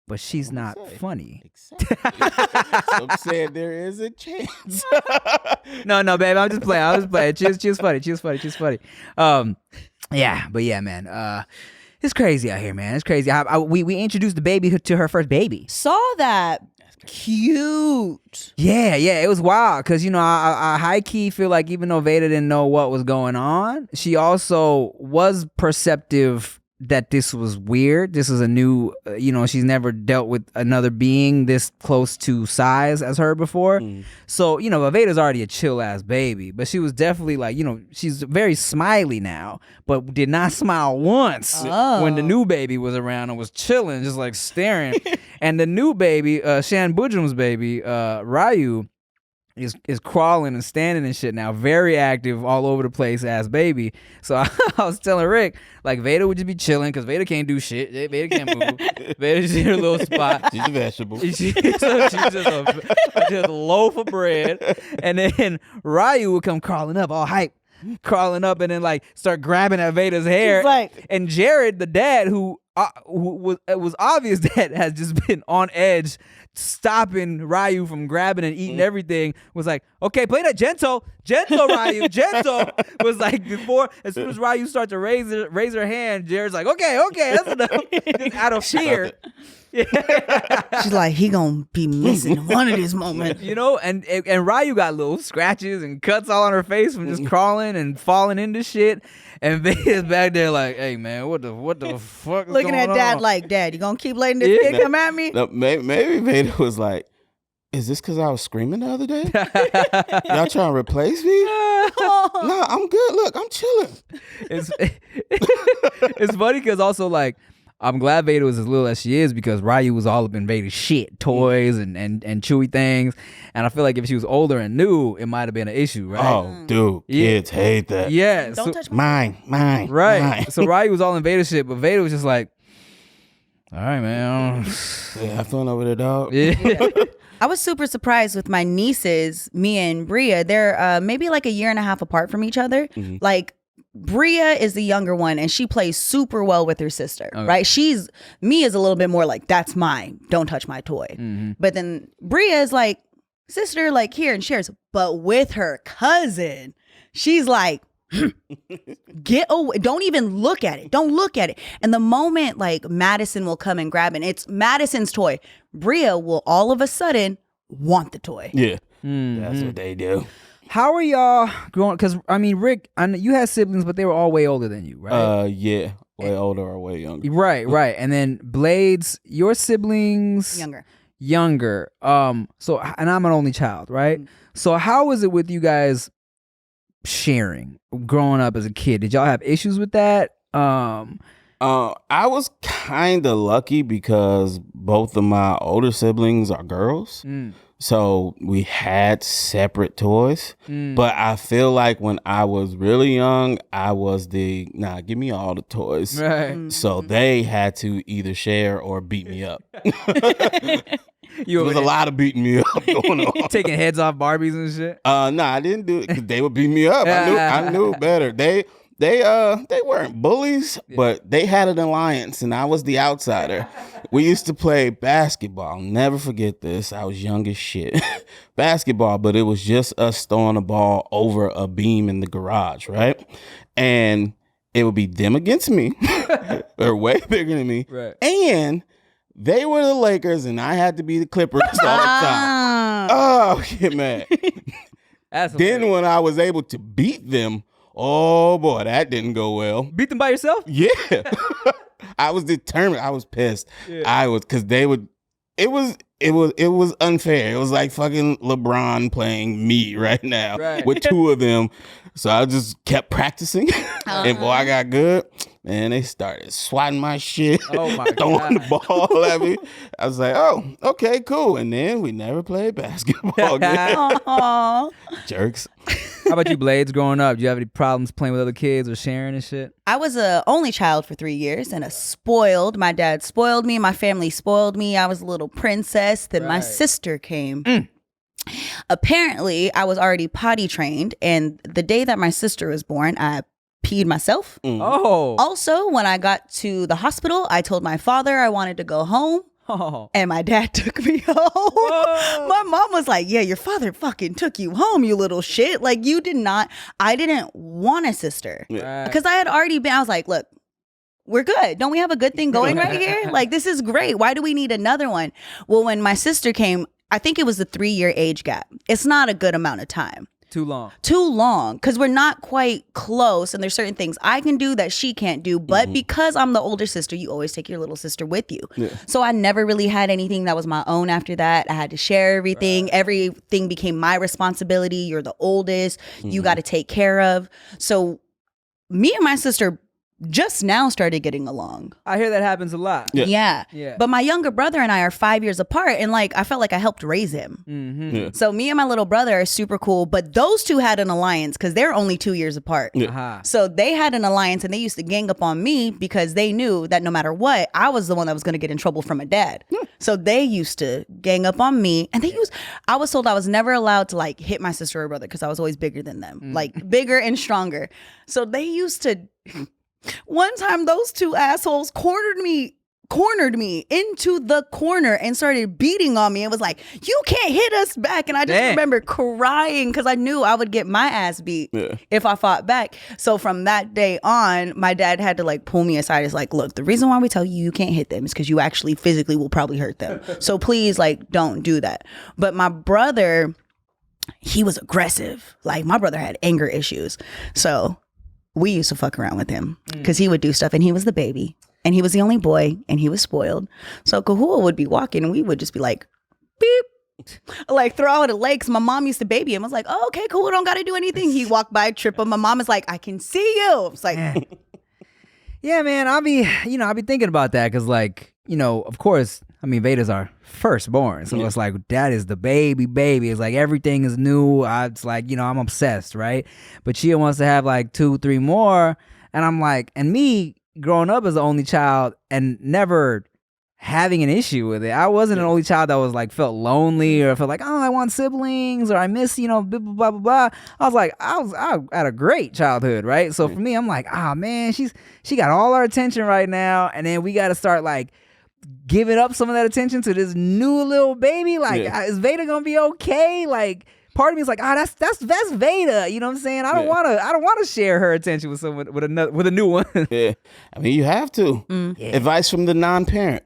S1: but she's not funny.
S3: Exactly. So I'm saying there is a chance.
S1: No, babe, I'm just playing. She was funny. Yeah, but yeah, man. It's crazy out here, man. It's crazy. We introduced the baby to her first baby.
S2: Saw that. Cute.
S1: Yeah, it was wild because, you know, I high-key feel like even though Veda didn't know what was going on, she also was perceptive that this was weird. This is a new, you know, she's never dealt with another being this close to size as her before. So, you know, Veda's already a chill-ass baby, but she was definitely like, you know, she's very smiley now, but did not smile once when the new baby was around and was chilling, just like staring. And the new baby, Shan Bujum's baby, Ryu, is crawling and standing and shit now, very active, all over the place ass baby. So I was telling Rick, like, Veda would just be chilling because Veda can't do shit. Veda can't move. Veda's in her little spot.
S3: She's a vegetable.
S1: She's just a loaf of bread. And then Ryu would come crawling up, all hype, crawling up, and then like start grabbing at Veda's hair.
S2: Like,
S1: and Jared, the dad, who was obvious that has just been on edge, stopping Ryu from grabbing and eating everything, was like, okay, play that gentle Ryu, gentle. Was like before, as soon as Ryu starts to raise her hand, Jared's like, okay, that's enough. Just out of fear.
S2: She's like, he gonna be missing one of these moments,
S1: you know. And Ryu got little scratches and cuts all on her face from just crawling and falling into shit. And Veda's back there like, hey man, what the fuck is
S2: looking
S1: going
S2: at Dad
S1: on?
S2: like, Dad, you gonna keep letting this kid come at me?
S3: No, maybe Veda was like, is this because I was screaming the other day? Y'all trying to replace me? No, I'm good. Look, I'm chilling.
S1: It's funny because also like, I'm glad Veda was as little as she is because Ryu was all up in Veda's shit, toys and chewy things. And I feel like if she was older and new, it might have been an issue, right?
S3: Oh, dude, kids hate that.
S1: Yeah.
S2: Don't touch
S3: mine.
S1: Right.
S3: Mine.
S1: So Ryu was all in Veda's shit, but Veda was just like, all right, man.
S3: Have fun over there, dog.
S1: Yeah.
S2: I was super surprised with my nieces, Mia and Bria. They're maybe like a year and a half apart from each other. Like, Bria is the younger one and she plays super well with her sister, right? Mia's a little bit more like, that's mine. Don't touch my toy. But then Bria is like, sister, like, here, and shares. But with her cousin, she's like, get away. Don't even look at it. Don't look at it. And the moment like Madison will come and grab it, it's Madison's toy. Bria will all of a sudden want the toy.
S3: Yeah. That's what they do.
S1: How are y'all growing? Because I mean, Rick, I know you had siblings, but they were all way older than you, right?
S3: Yeah. Way older or way younger.
S1: Right. And then Blades, your siblings younger. So, and I'm an only child, right? So how is it with you guys sharing growing up as a kid? Did y'all have issues with that?
S3: I was kind of lucky because both of my older siblings are girls. So we had separate toys. But I feel like when I was really young, I was nah, give me all the toys.
S1: Right.
S3: So they had to either share or beat me up.
S1: You
S3: There was a lot of beating me up going on.
S1: taking heads off Barbies and shit.
S3: No, I didn't do it because they would beat me up. I knew better. They weren't bullies, but they had an alliance, and I was the outsider. We used to play basketball. I'll never forget this. I was young as shit. Basketball, but it was just us throwing a ball over a beam in the garage, right? And it would be them against me. They're way bigger than me.
S1: Right.
S3: And they were the Lakers, and I had to be the Clippers all the time. Oh, get mad. Then when I was able to beat them, oh boy, that didn't go well.
S1: Beat them by yourself?
S3: Yeah. I was determined. I was pissed. Yeah. Because they would. It was unfair. It was like fucking LeBron playing me right now with two of them. So I just kept practicing, and boy, I got good. Man, they started swatting my shit, throwing the ball at me. I was like, oh, okay, cool. And then we never played basketball again. Jerks.
S1: How about you, Blades, growing up? Do you have any problems playing with other kids or sharing and shit?
S2: I was a only child for 3 years and my dad spoiled me. My family spoiled me. I was a little princess. Then my sister came. Apparently, I was already potty trained. And the day that my sister was born, I peed myself.
S1: Oh.
S2: Also, when I got to the hospital, I told my father I wanted to go home. And my dad took me home. My mom was like, yeah, your father fucking took you home, you little shit. Like, I didn't want a sister. Because I had already I was like, look, we're good. Don't we have a good thing going right here? Like, this is great. Why do we need another one? Well, when my sister came, I think it was a 3-year age gap. It's not a good amount of time.
S1: Too long. Because we're not quite close, and there's certain things I can do that she can't do. But because I'm the older sister, you always take your little sister with you. So I never really had anything that was my own after that. I had to share everything. Everything became my responsibility. You're the oldest. You got to take care of. So me and my sister just now started getting along. I hear that happens a lot.
S2: Yeah. But my younger brother and I are 5 years apart, and like I felt like I helped raise him. So me and my little brother are super cool, but those two had an alliance because they're only 2 years apart. So they had an alliance, and they used to gang up on me because they knew that no matter what, I was the one that was going to get in trouble from a dad. So they used to gang up on me, and I was told I was never allowed to like hit my sister or brother because I was always bigger than them, like bigger and stronger. So they used to. One time, those two assholes cornered me into the corner and started beating on me and was like, you can't hit us back. And I just remember crying because I knew I would get my ass beat if I fought back. So from that day on, my dad had to like pull me aside. It's like, look, the reason why we tell you can't hit them is because you actually physically will probably hurt them. So please, like, don't do that. But my brother, he was aggressive. Like, my brother had anger issues. So we used to fuck around with him because he would do stuff, and he was the baby, and he was the only boy, and he was spoiled. So Kahua would be walking, and we would just be like, beep, like throw out a leg. My mom used to baby him. I was like, oh, okay, cool. Don't got to do anything. He walked by, trip him. My mom is like, I can see you. It's like,
S1: yeah, man. I'll be thinking about that because, like, of course, I mean, Veda's our firstborn, so it's like that is the baby. It's like everything is new. It's like, I'm obsessed, right? But she wants to have like 2, 3 more, and I'm like, and me growing up as the only child and never having an issue with it. I wasn't an only child that was like felt lonely or felt like, oh, I want siblings or I miss, blah, blah, blah, blah, blah. I was like, I had a great childhood, right? So for me, I'm like, man, she got all our attention right now, and then we got to start like giving up some of that attention to this new little baby? Like, is Veda gonna be okay? Like, part of me is like, that's Veda. You know what I'm saying? I don't want to share her attention with someone with a new one.
S3: Yeah, I mean, you have to. Advice from the non-parent.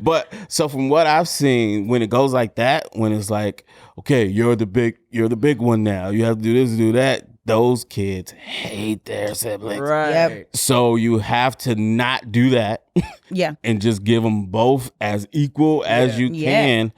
S3: But so from what I've seen, when it goes like that, when it's like, okay, you're the big one now. You have to do this, do that. Those kids hate their siblings.
S1: Right.
S2: Yep.
S3: So you have to not do that.
S2: Yeah.
S3: And just give them both as equal as you can.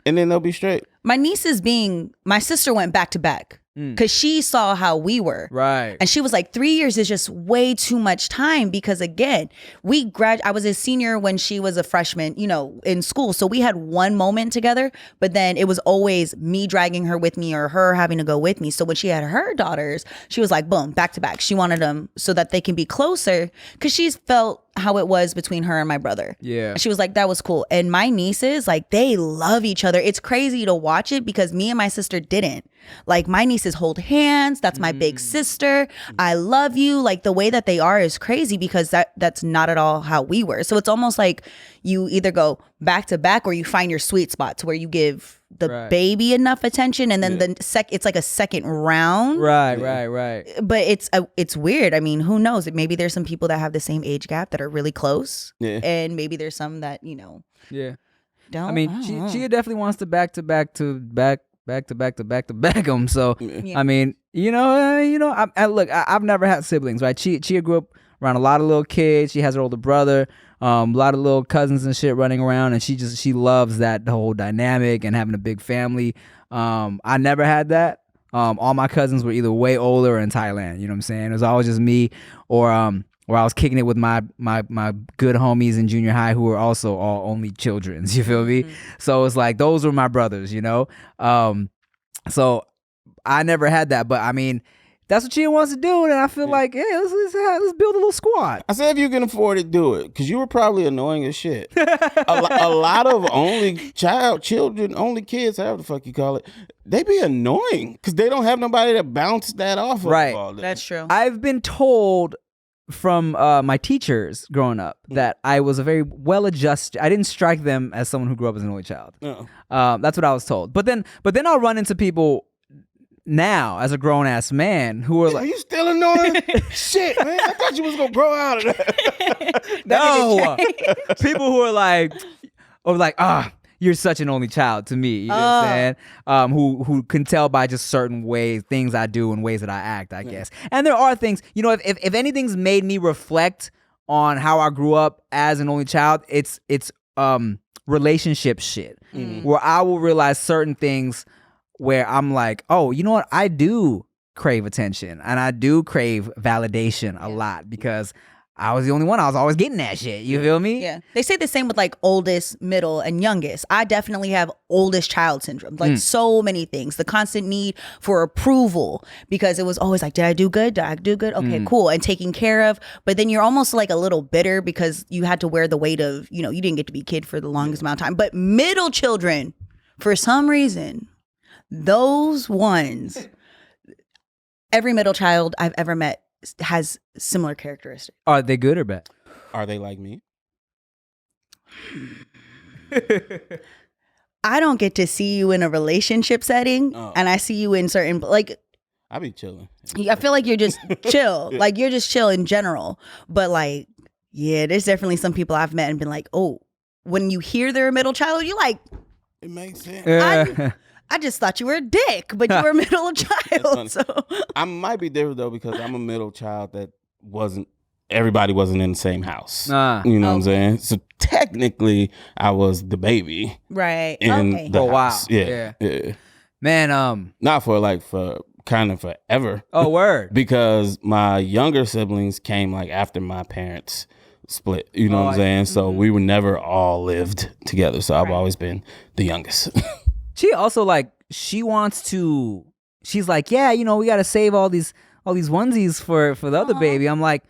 S3: And then they'll be straight.
S2: My my sister went back to back because she saw how we were.
S1: Right.
S2: And she was like, 3 years is just way too much time because, again, I was a senior when she was a freshman, in school. So we had one moment together, but then it was always me dragging her with me or her having to go with me. So when she had her daughters, she was like, boom, back to back. She wanted them so that they can be closer because she's felt how it was between her and my brother.
S1: Yeah.
S2: And she was like, that was cool. And my nieces, like, they love each other. It's crazy to watch it because me and my sister didn't. Like, my nieces hold hands. That's my big sister. I love you. Like, the way that they are is crazy because that's not at all how we were. So it's almost like you either go back to back or you find your sweet spot to where you give the baby enough attention and then it's like a second round.
S1: Right.
S2: But it's weird. I mean, who knows? Maybe there's some people that have the same age gap that are really close. Yeah. And maybe there's some that,
S1: Yeah.
S2: don't.
S1: I mean, she definitely wants to back them. So I mean, I've never had siblings, right? Chia grew up around a lot of little kids. She has her older brother, a lot of little cousins and shit running around, and she loves that whole dynamic and having a big family. I never had that. All my cousins were either way older or in Thailand. You know what I'm saying? It was always just me, or I was kicking it with my good homies in junior high who were also all only children. You feel me? So it's like those were my brothers, So I never had that, but I mean, that's what Chia wants to do, and I feel like, let's build a little squad.
S3: I said if you can afford it, do it, because you were probably annoying as shit. a lot of only kids, however the fuck you call it, they be annoying because they don't have nobody to bounce that off of.
S1: Right,
S3: all day.
S2: That's true.
S1: I've been told from my teachers growing up that I was a very well-adjusted. I didn't strike them as someone who grew up as an only child. That's what I was told. But then I'll run into people now as a grown-ass man who are like,
S3: are you still annoying? Shit, man, I thought you was gonna grow out of that.
S1: No. People who are like, you're such an only child to me. You know what I'm saying? Who can tell by just certain ways, things I do and ways that I act, I guess. And there are things, if anything's made me reflect on how I grew up as an only child, it's relationship shit. Where I will realize certain things where I'm like, oh, you know what? I do crave attention and I do crave validation a lot because I was the only one. I was always getting that shit. You feel me?
S2: Yeah. They say the same with like oldest, middle, and youngest. I definitely have oldest child syndrome. Like so many things. The constant need for approval because it was always like, did I do good? Did I do good? Okay, cool. And taken care of. But then you're almost like a little bitter because you had to wear the weight of, you didn't get to be a kid for the longest amount of time. But middle children, for some reason, those ones, every middle child I've ever met has similar characteristics.
S1: Are they good or bad?
S3: Are they like me?
S2: I don't get to see you in a relationship setting, and I see you in certain, like,
S3: I be chilling.
S2: I feel like you're just chill. Like, you're just chill in general. But, like, yeah, there's definitely some people I've met and been like, oh, when you hear they're a middle child, you're like,
S3: it makes sense.
S2: I just thought you were a dick, but you were a middle child. So
S3: I might be different though because I'm a middle child that everybody wasn't in the same house. You know what I'm saying? So technically, I was the baby,
S2: right?
S3: In the house.
S1: Wow,
S3: yeah.
S1: Man,
S3: not for kind of forever.
S1: Oh, word.
S3: Because my younger siblings came like after my parents split. You know what I'm saying? So we were never all lived together. So I've always been the youngest.
S1: She also she's like, yeah, we got to save all these onesies for the other baby. I'm like,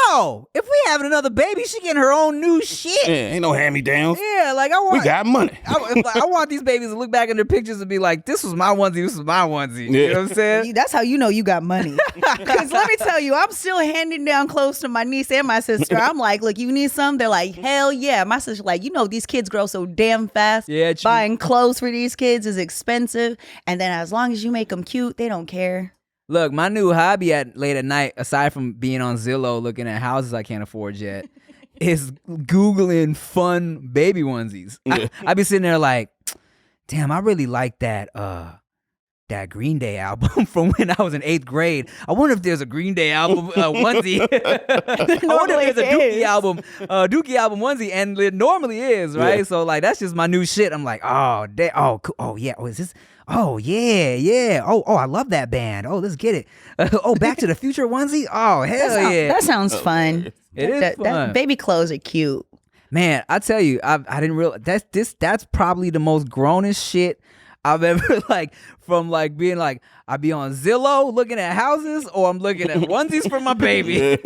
S1: no, if we having another baby, she getting her own new shit.
S3: Yeah, ain't no hand-me-downs.
S1: Yeah, like I want.
S3: We got money.
S1: I want these babies to look back in their pictures and be like, this was my onesie, this was my onesie. You know what I'm saying?
S2: That's how you know you got money. Because let me tell you, I'm still handing down clothes to my niece and my sister. I'm like, look, you need some? They're like, hell yeah. My sister's like, you know, these kids grow so damn fast.
S1: Yeah, true.
S2: Buying clothes for these kids is expensive. And then as long as you make them cute, they don't care.
S1: Look, my new hobby at late at night, aside from being on Zillow looking at houses I can't afford yet, is Googling fun baby onesies. I be sitting there like, damn, I really like that Green Day album from when I was in 8th grade. I wonder if there's a Green Day album onesie. I wonder if there's a Dookie album onesie, and it normally is, right? Yeah. So like that's just my new shit. I'm like, cool. Yeah. Oh, is this? Oh yeah. Oh, I love that band. Oh, let's get it. Back to the Future onesie. Oh, hell yeah.
S2: That sounds fun.
S1: It is fun.
S2: That baby clothes are cute.
S1: Man, I tell you, I didn't realize that's probably the most grownest shit I've ever from being like, I be on Zillow looking at houses, or I'm looking at onesies for my baby.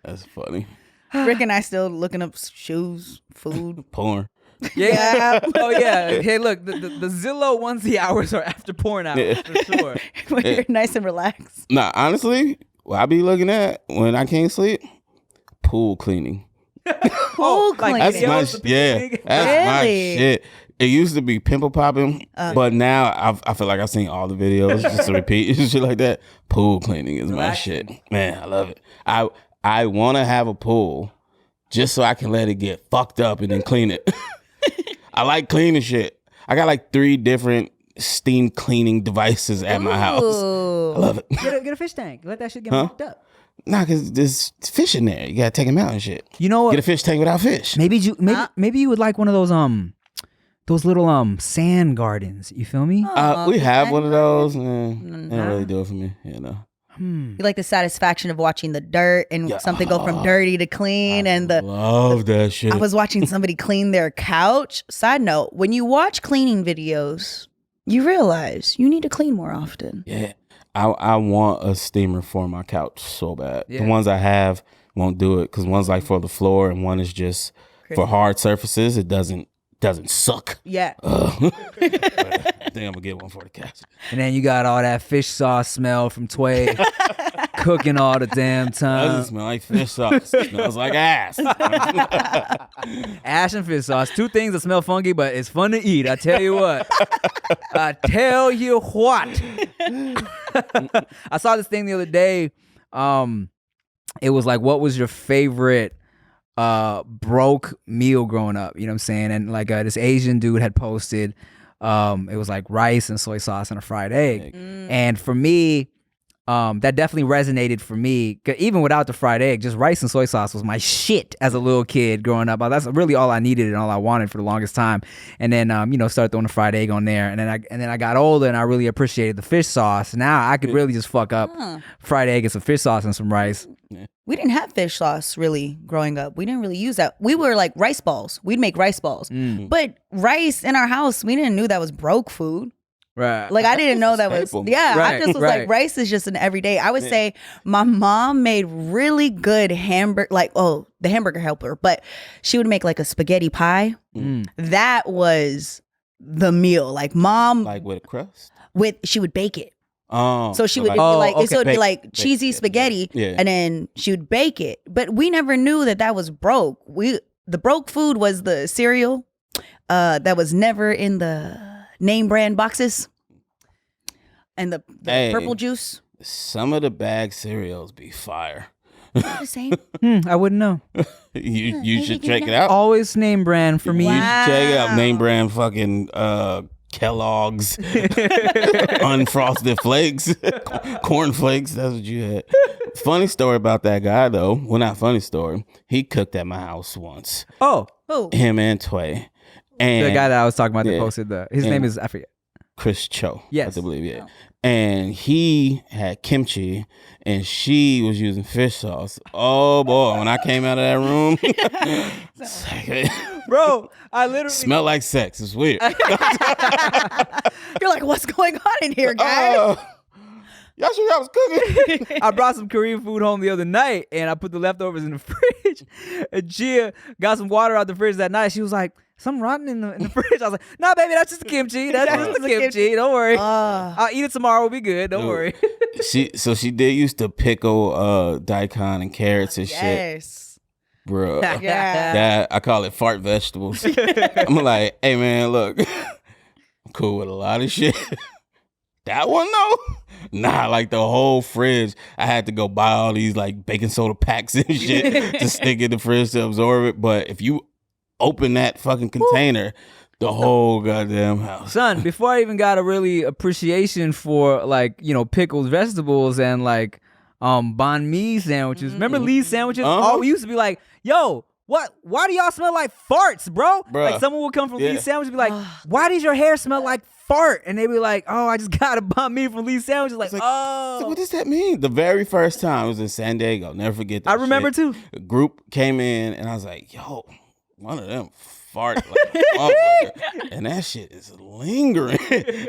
S3: That's funny.
S2: Rick and I still looking up shoes, food,
S3: porn.
S1: Yeah. Oh yeah. Hey, look, the Zillow onesie hours are after porn hours for sure.
S2: When you're nice and relaxed.
S3: Nah, honestly, what I be looking at when I can't sleep, pool cleaning.
S2: Pool cleaning.
S3: That's my shit. That's my shit. It used to be pimple popping, but now I feel like I've seen all the videos just to repeat shit like that. Pool cleaning is my shit. Man, I love it. I want to have a pool just so I can let it get fucked up and then clean it. I like cleaning shit. I got like 3 different steam cleaning devices at my house. I love it.
S1: Get a fish tank. Let that shit get fucked up.
S3: Nah, because there's fish in there. You gotta take them out and shit.
S1: You know what?
S3: Get a fish tank without fish.
S1: Maybe you would like one of those little sand gardens. You feel me?
S3: We have one of those. They don't really do it for me. You know.
S2: You like the satisfaction of watching the dirt and something go from dirty to clean,
S3: love that shit.
S2: I was watching somebody clean their couch. Side note: when you watch cleaning videos, you realize you need to clean more often.
S3: Yeah. I want a steamer for my couch so bad.
S1: Yeah.
S3: The ones I have won't do it because one's like for the floor and one is just for hard surfaces. It doesn't suck.
S2: Yeah.
S3: I think I'm gonna get one for the couch.
S1: And then you got all that fish sauce smell from Tway cooking all the damn time.
S3: Doesn't smell like fish sauce. It smells like ass.
S1: Ash and fish sauce. 2 things that smell funky, but it's fun to eat. I tell you what. I saw this thing the other day. It was like, what was your favorite broke meal growing up? You know what I'm saying? And like this Asian dude had posted, it was like rice and soy sauce and a fried egg. And for me, that definitely resonated for me. 'Cause even without the fried egg, just rice and soy sauce was my shit as a little kid growing up. That's really all I needed and all I wanted for the longest time. And then, started throwing the fried egg on there. And then I got older and I really appreciated the fish sauce. Now I could really just fuck up fried egg and some fish sauce and some rice.
S2: We didn't have fish sauce really growing up. We didn't really use that. We were like rice balls. We'd make rice balls. But rice in our house, we didn't know that was broke food.
S1: Right.
S2: Like I didn't know that was
S1: Right,
S2: I just was like rice is just an everyday. I would say my mom made really good hamburger, the hamburger helper, but she would make like a spaghetti pie. That was the meal. Like mom,
S3: like with a crust.
S2: She would bake it.
S3: Oh,
S2: so she would be like cheesy spaghetti, and then she would bake it. But we never knew that was broke. The broke food was the cereal that was never in the name brand boxes, and the purple juice.
S3: Some of the bag cereals be fire.
S2: The same.
S1: I wouldn't know.
S3: you should check it out.
S1: Always name brand for me.
S3: You should check it out. Name brand fucking Kellogg's unfrosted flakes, corn flakes. That's what you had. Funny story about that guy though. Well, not funny story. He cooked at my house once.
S1: Oh,
S3: him and Tway. And
S1: the guy that I was talking about that posted his name is, I forget.
S3: Chris Cho.
S1: Yes.
S3: I believe, yeah. And he had kimchi and she was using fish sauce. Oh boy, when I came out of that room,
S1: bro, I literally
S3: smelled like sex. It's weird.
S2: You're like, what's going on in here, guys?
S3: Y'all sure y'all was cooking?
S1: I brought some Korean food home the other night, and I put the leftovers in the fridge. And Gia got some water out the fridge that night. She was like, something rotten in the fridge. I was like, nah, baby, that's just the kimchi. That's just the kimchi. Don't worry. I'll eat it tomorrow. We'll be good. Don't worry.
S3: She did used to pickle daikon and carrots and shit.
S2: Yes.
S3: Bro.
S2: Yeah.
S3: That I call it fart vegetables. I'm like, hey man, look, I'm cool with a lot of shit. That one though? Nah, like the whole fridge. I had to go buy all these like baking soda packs and shit to stick in the fridge to absorb it. But if you open that fucking container, the whole goddamn house.
S1: Son, before I even got a really appreciation for like, pickled vegetables and like banh mi sandwiches. Remember Lee's sandwiches?
S3: Uh-huh.
S1: Oh, we used to be like, yo, why do y'all smell like farts, bro?
S3: Bruh.
S1: Like someone would come from Lee's sandwiches and be like, why does your hair smell like fart? And they'd be like, oh, I just got a banh mi from Lee's sandwiches. Like,
S3: So what does that mean? The very first time I was in San Diego. Never forget that.
S1: I remember
S3: shit.
S1: too.
S3: A group came in and I was like, yo, one of them fart like a motherfucker. And that shit is lingering.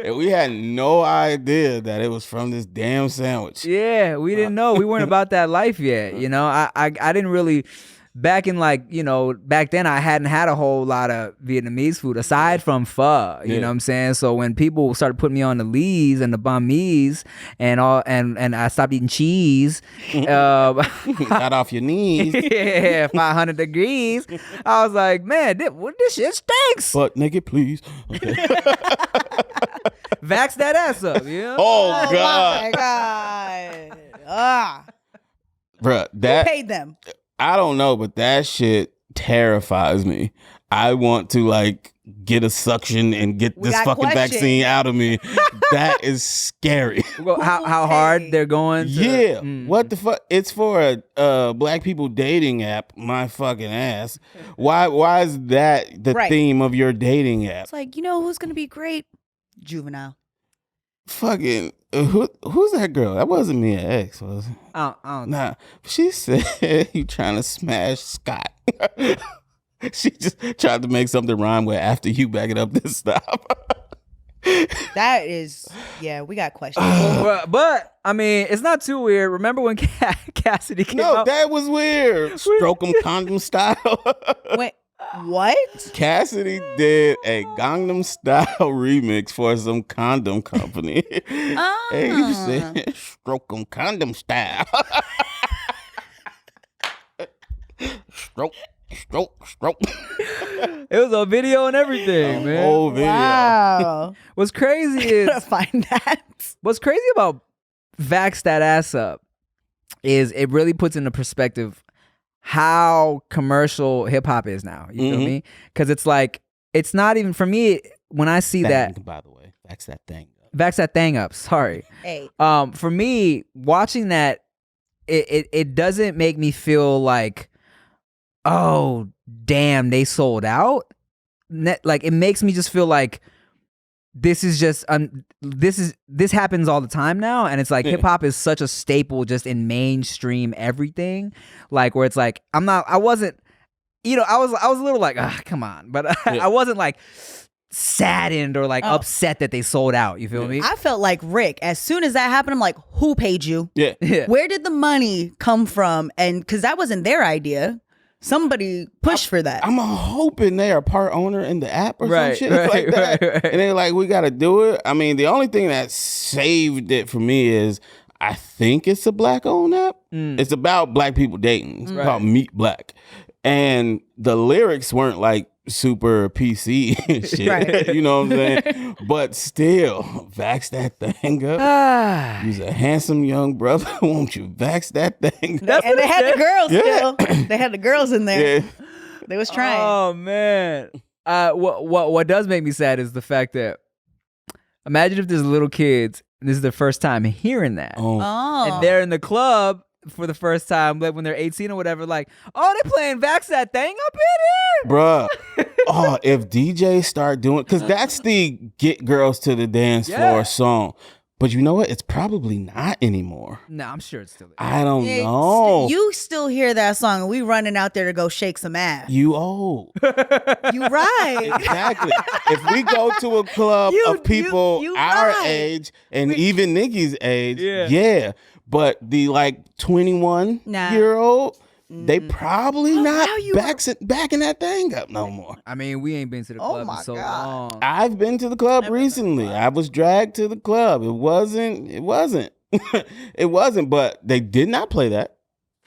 S3: And we had no idea that it was from this damn sandwich.
S1: Yeah, we didn't know. We weren't about that life yet. I didn't really. Back in back then I hadn't had a whole lot of Vietnamese food aside from pho. You know what I'm saying? So when people started putting me on the Lees and the banh mi's and all, and I stopped eating cheese,
S3: Got off your knees.
S1: yeah, 500 degrees. I was like, man, this shit stinks.
S3: Butt naked, please. Okay.
S1: Vax that ass up, yeah.
S3: Oh
S2: Oh
S3: God,
S2: my God.
S3: bruh,
S2: Who
S3: that
S2: paid them?
S3: I don't know, but that shit terrifies me. I want to like get a suction and get
S2: We
S3: this
S2: got
S3: fucking
S2: questions.
S3: vaccine out of me. That is scary.
S1: Well, how hard they're going to,
S3: Yeah, what the fuck? It's for a black people dating app. My fucking ass. Why is that the
S2: Right.
S3: theme of your dating app?
S2: It's like, who's going to be great? Juvenile.
S3: Fucking who's that girl? That wasn't me, an ex, was it?
S1: I don't know.
S3: Nah, she said you trying to smash Scott. She just tried to make something rhyme with after you back it up this stop.
S2: That is, we got questions.
S1: But I mean, it's not too weird. Remember when Cassidy came
S3: No,
S1: out?
S3: that was weird. Stroke 'em condom style.
S2: Wait, what?
S3: Cassidy did a Gangnam Style remix for some condom company. And he said, stroke 'em condom style. Stroke.
S1: It was a video and everything, man.
S3: Whole video.
S2: Wow.
S1: What's crazy
S2: Gotta
S1: is
S2: find that.
S1: what's crazy about Vax That Ass Up is it really puts into perspective how commercial hip hop is now. You feel me? Because it's like, it's not even, for me, when I see that,
S3: By the way, that's that thing.
S1: Vax That Thing Up, sorry.
S2: Hey.
S1: For me, watching that, it doesn't make me feel like, oh, damn, they sold out. Like, it makes me just feel like this is just this happens all the time now, and it's like hip hop is such a staple just in mainstream everything, like where it's like I wasn't, I was a little like, come on, but I wasn't like saddened or like upset that they sold out. You feel me?
S2: I felt like Rick. As soon as that happened, I'm like, who paid you?
S3: Yeah.
S2: Where did the money come from? And because that wasn't their idea. Somebody pushed for that.
S3: I'm hoping they are part owner in the app or
S1: Right,
S3: some shit
S1: right,
S3: like that.
S1: right.
S3: And they're like, we got to do it. I mean, the only thing that saved it for me is I think it's a black-owned app. It's about black people dating. It's called Meet Black. And the lyrics weren't like super PC and shit.
S2: Right.
S3: You know what I'm saying? But still, vax that thing up. You's a handsome young brother. Won't you vax that thing up?
S2: And they had the girls still. They had the girls in there.
S3: Yeah.
S2: They was trying.
S1: Oh man. What does make me sad is the fact that imagine if there's little kids and this is their first time hearing that.
S3: Oh.
S1: And they're in the club for the first time, like when they're 18 or whatever, like, oh, they playing Vax That Thing Up in here.
S3: Bruh. Oh, if DJs start doing, because that's the get girls to the dance floor song. But you know what? It's probably not anymore.
S1: Nah, I'm sure it's still there.
S3: I don't know.
S2: You still hear that song, and we running out there to go shake some ass.
S3: You old.
S2: You right.
S3: Exactly. If we go to a club of people
S2: you
S3: our
S2: right.
S3: age and even Nikki's age,
S1: Yeah.
S3: But the like 21-year-old, they probably not backing that thing up no more.
S1: I mean, we ain't been to the club in so long.
S3: I've been to the club recently. I was dragged to the club. It wasn't. It wasn't, but they did not play that.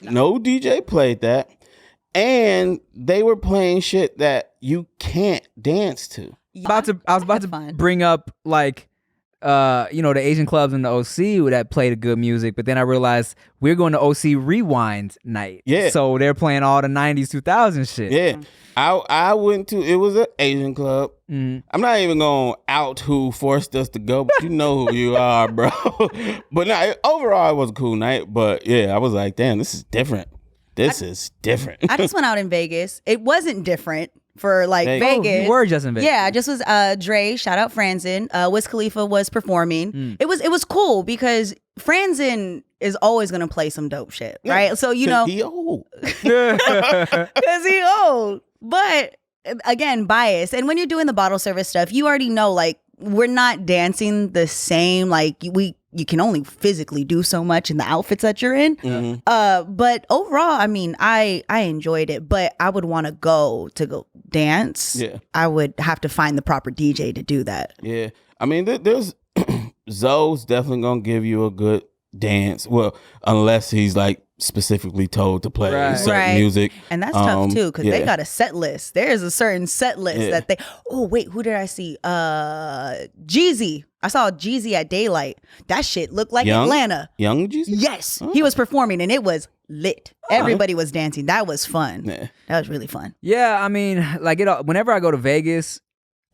S3: No DJ played that. And they were playing shit that you can't dance to.
S1: I was about to bring up like the Asian clubs in the OC that played a good music, but then I realized we're going to OC Rewind night.
S3: Yeah.
S1: So they're playing all the 90s, 2000s shit.
S3: Yeah. I went to, it was an Asian club. I'm not even going to out who forced us to go, but you know who you are, bro. But no, overall, it was a cool night. But yeah, I was like, damn, this is different. This is different.
S2: I just went out in Vegas. It wasn't different for like Vegas.
S1: Oh, you were just in Vegas.
S2: Yeah, just was Dre, shout out Franzen. Wiz Khalifa was performing. It was cool because Franzen is always gonna play some dope shit, right? So you know,
S3: he old.
S2: because he old. But again, bias. And when you're doing the bottle service stuff, you already know like we're not dancing the same. Like you can only physically do so much in the outfits that you're in. But overall, I mean, I enjoyed it, but I would want to go dance.
S3: Yeah.
S2: I would have to find the proper DJ to do that.
S3: Yeah. I mean, there's Zoe's definitely going to give you a good dance. Well, unless he's like specifically told to play certain music.
S2: And that's tough too, because they got a set list. There's a certain set list that they, oh wait, who did I see? Jeezy. I saw Jeezy at Daylight. That shit looked like Atlanta.
S3: Young Jeezy?
S2: Yes. He was performing and it was lit. Everybody was dancing. That was fun.
S3: Yeah.
S2: That was really fun.
S1: Yeah, I mean, like whenever I go to Vegas,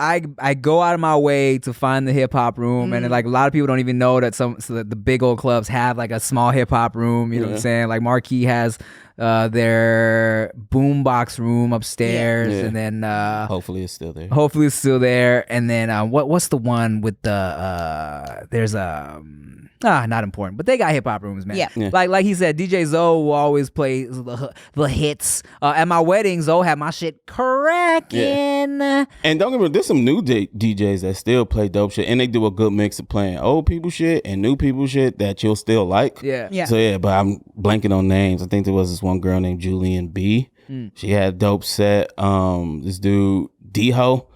S1: I go out of my way to find the hip hop room, and like a lot of people don't even know that that the big old clubs have like a small hip hop room. You know what I'm saying? Like Marquee has their boombox room upstairs, and then
S3: hopefully it's still there.
S1: Hopefully it's still there, and then what's the one with the there's not important, but they got hip hop rooms, man.
S2: Yeah.
S1: Like he said, DJ Zoe will always play the hits. At my wedding, Zoe had my shit cracking.
S3: Yeah. And don't get me wrong, there's some new DJs that still play dope shit, and they do a good mix of playing old people shit and new people shit that you'll still like.
S2: Yeah.
S3: So yeah, but I'm blanking on names. I think there was this one girl named Julian B. She had a dope set. This dude D-Ho,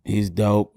S3: he's dope.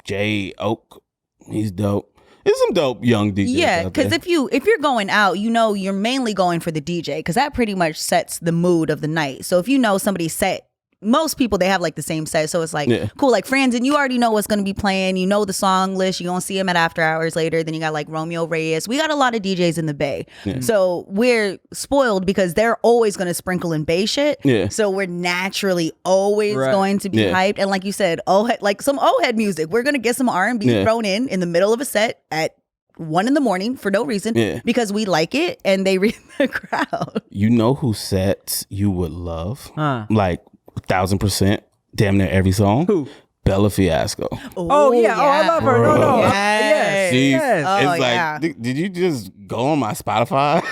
S3: Jay Oak, he's dope. There's some dope young DJs.
S2: Yeah, because if you're going out, you know you're mainly going for the DJ because that pretty much sets the mood of the night. So if you know somebody's set, most people they have like the same set, so it's like cool. Like Franzen, you already know what's gonna be playing. You know the song list. You gonna see them at after hours later. Then you got like Romeo Reyes. We got a lot of DJs in the Bay, so we're spoiled because they're always gonna sprinkle in Bay shit.
S3: Yeah.
S2: So we're naturally always going to be hyped. And like you said, like some O-head music. We're gonna get some R&B thrown in the middle of a set at 1 a.m. for no reason because we like it and they read the crowd.
S3: You know who sets you would love? Like 1,000%, damn near every song.
S1: Who?
S3: Bella Fiasco.
S1: Oh yeah, I love her. No.
S2: Yes.
S3: It's like, did you just go on my Spotify?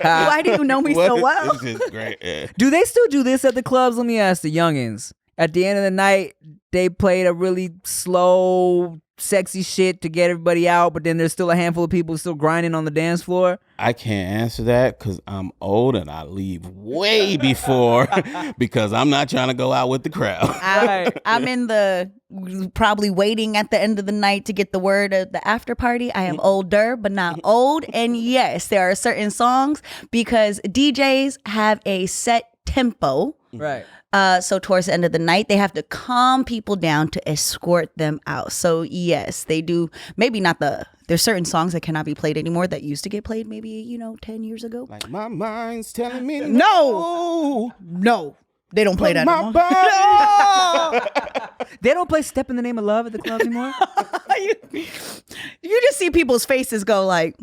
S2: Why do you know me so well?
S3: It's just great. Yeah.
S1: Do they still do this at the clubs? Let me ask the youngins. At the end of the night, they played a really slow, sexy shit to get everybody out, but then there's still a handful of people still grinding on the dance floor.
S3: I can't answer that because I'm old and I leave way before because I'm not trying to go out with the crowd.
S2: I'm in the probably waiting at the end of the night to get the word of the after party. I am older, but not old. And yes, there are certain songs because DJs have a set tempo.
S1: Right.
S2: So towards the end of the night, they have to calm people down to escort them out. So yes, they do. Maybe not there's certain songs that cannot be played anymore that used to get played maybe, 10 years ago.
S3: Like my mind's telling me
S2: no. They don't play that anymore.
S1: They don't play Step in the Name of Love at the club anymore?
S2: You just see people's faces go like,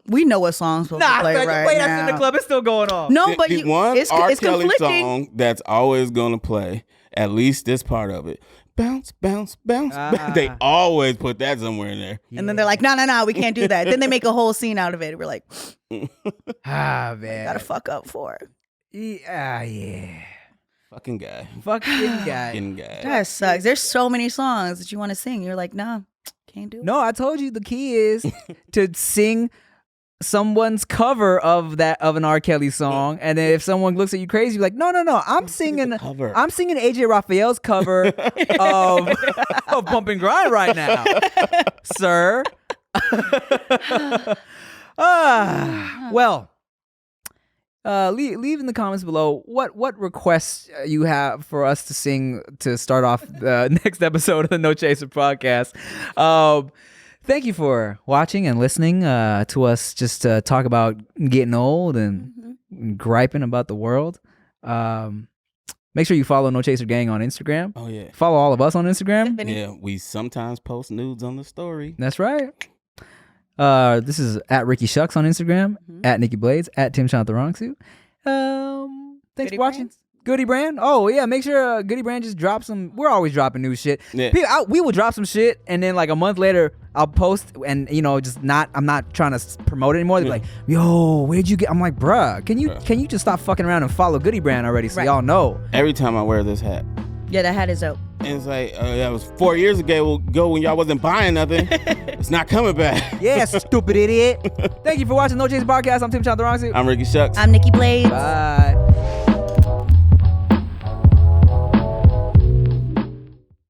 S2: we know what songs will play right
S1: wait,
S2: now.
S1: that's in the club. It's still going on.
S2: No, but
S3: the one
S2: it's
S3: R. Kelly
S2: conflicting.
S3: song that's always going to play, at least this part of it, bounce, bounce, bounce. They always put that somewhere in there.
S2: And then they're like, no, we can't do that. Then they make a whole scene out of it. We're like,
S1: man.
S2: gotta fuck up for it.
S1: Yeah.
S3: Fucking guy.
S1: Fucking guy.
S3: Fucking guy.
S2: That sucks. There's so many songs that you want to sing. You're like, nah, can't do it.
S1: No, I told you the key is to sing someone's cover of an R. Kelly song, and then if someone looks at you crazy, you're like, no, I'm singing AJ Raphael's cover of Bump and Grind right now, sir. Well, leave in the comments below what requests you have for us to sing to start off the next episode of the No Chaser podcast. Thank you for watching and listening to us just talk about getting old and griping about the world. Make sure you follow No Chaser Gang on Instagram.
S3: Oh, yeah.
S1: Follow all of us on Instagram.
S3: Yeah, we sometimes post nudes on the story.
S1: That's right. This is at Ricky Shucks on Instagram, at Nikki Blades, at Tim Chantarangsu. Thanks for watching.
S2: Brands?
S1: Goody Brand. Oh yeah, make sure Goody Brand just drops some. We're always dropping new shit.
S3: Yeah.
S1: We will drop some shit, and then like a month later, I'll post, and I'm not trying to promote it anymore. They're like, yo, where'd you get? I'm like, bruh, can you just stop fucking around and follow Goody Brand already, so y'all know.
S3: Every time I wear this hat.
S2: Yeah, that hat is dope.
S3: And it's like, that was 4 years ago when y'all wasn't buying nothing. It's not coming back.
S1: Yeah, stupid idiot. Thank you for watching No Chaser Podcast. I'm Tim Chantarangsu.
S3: I'm Ricky Shucks.
S2: I'm Nikki Blades.
S1: Bye.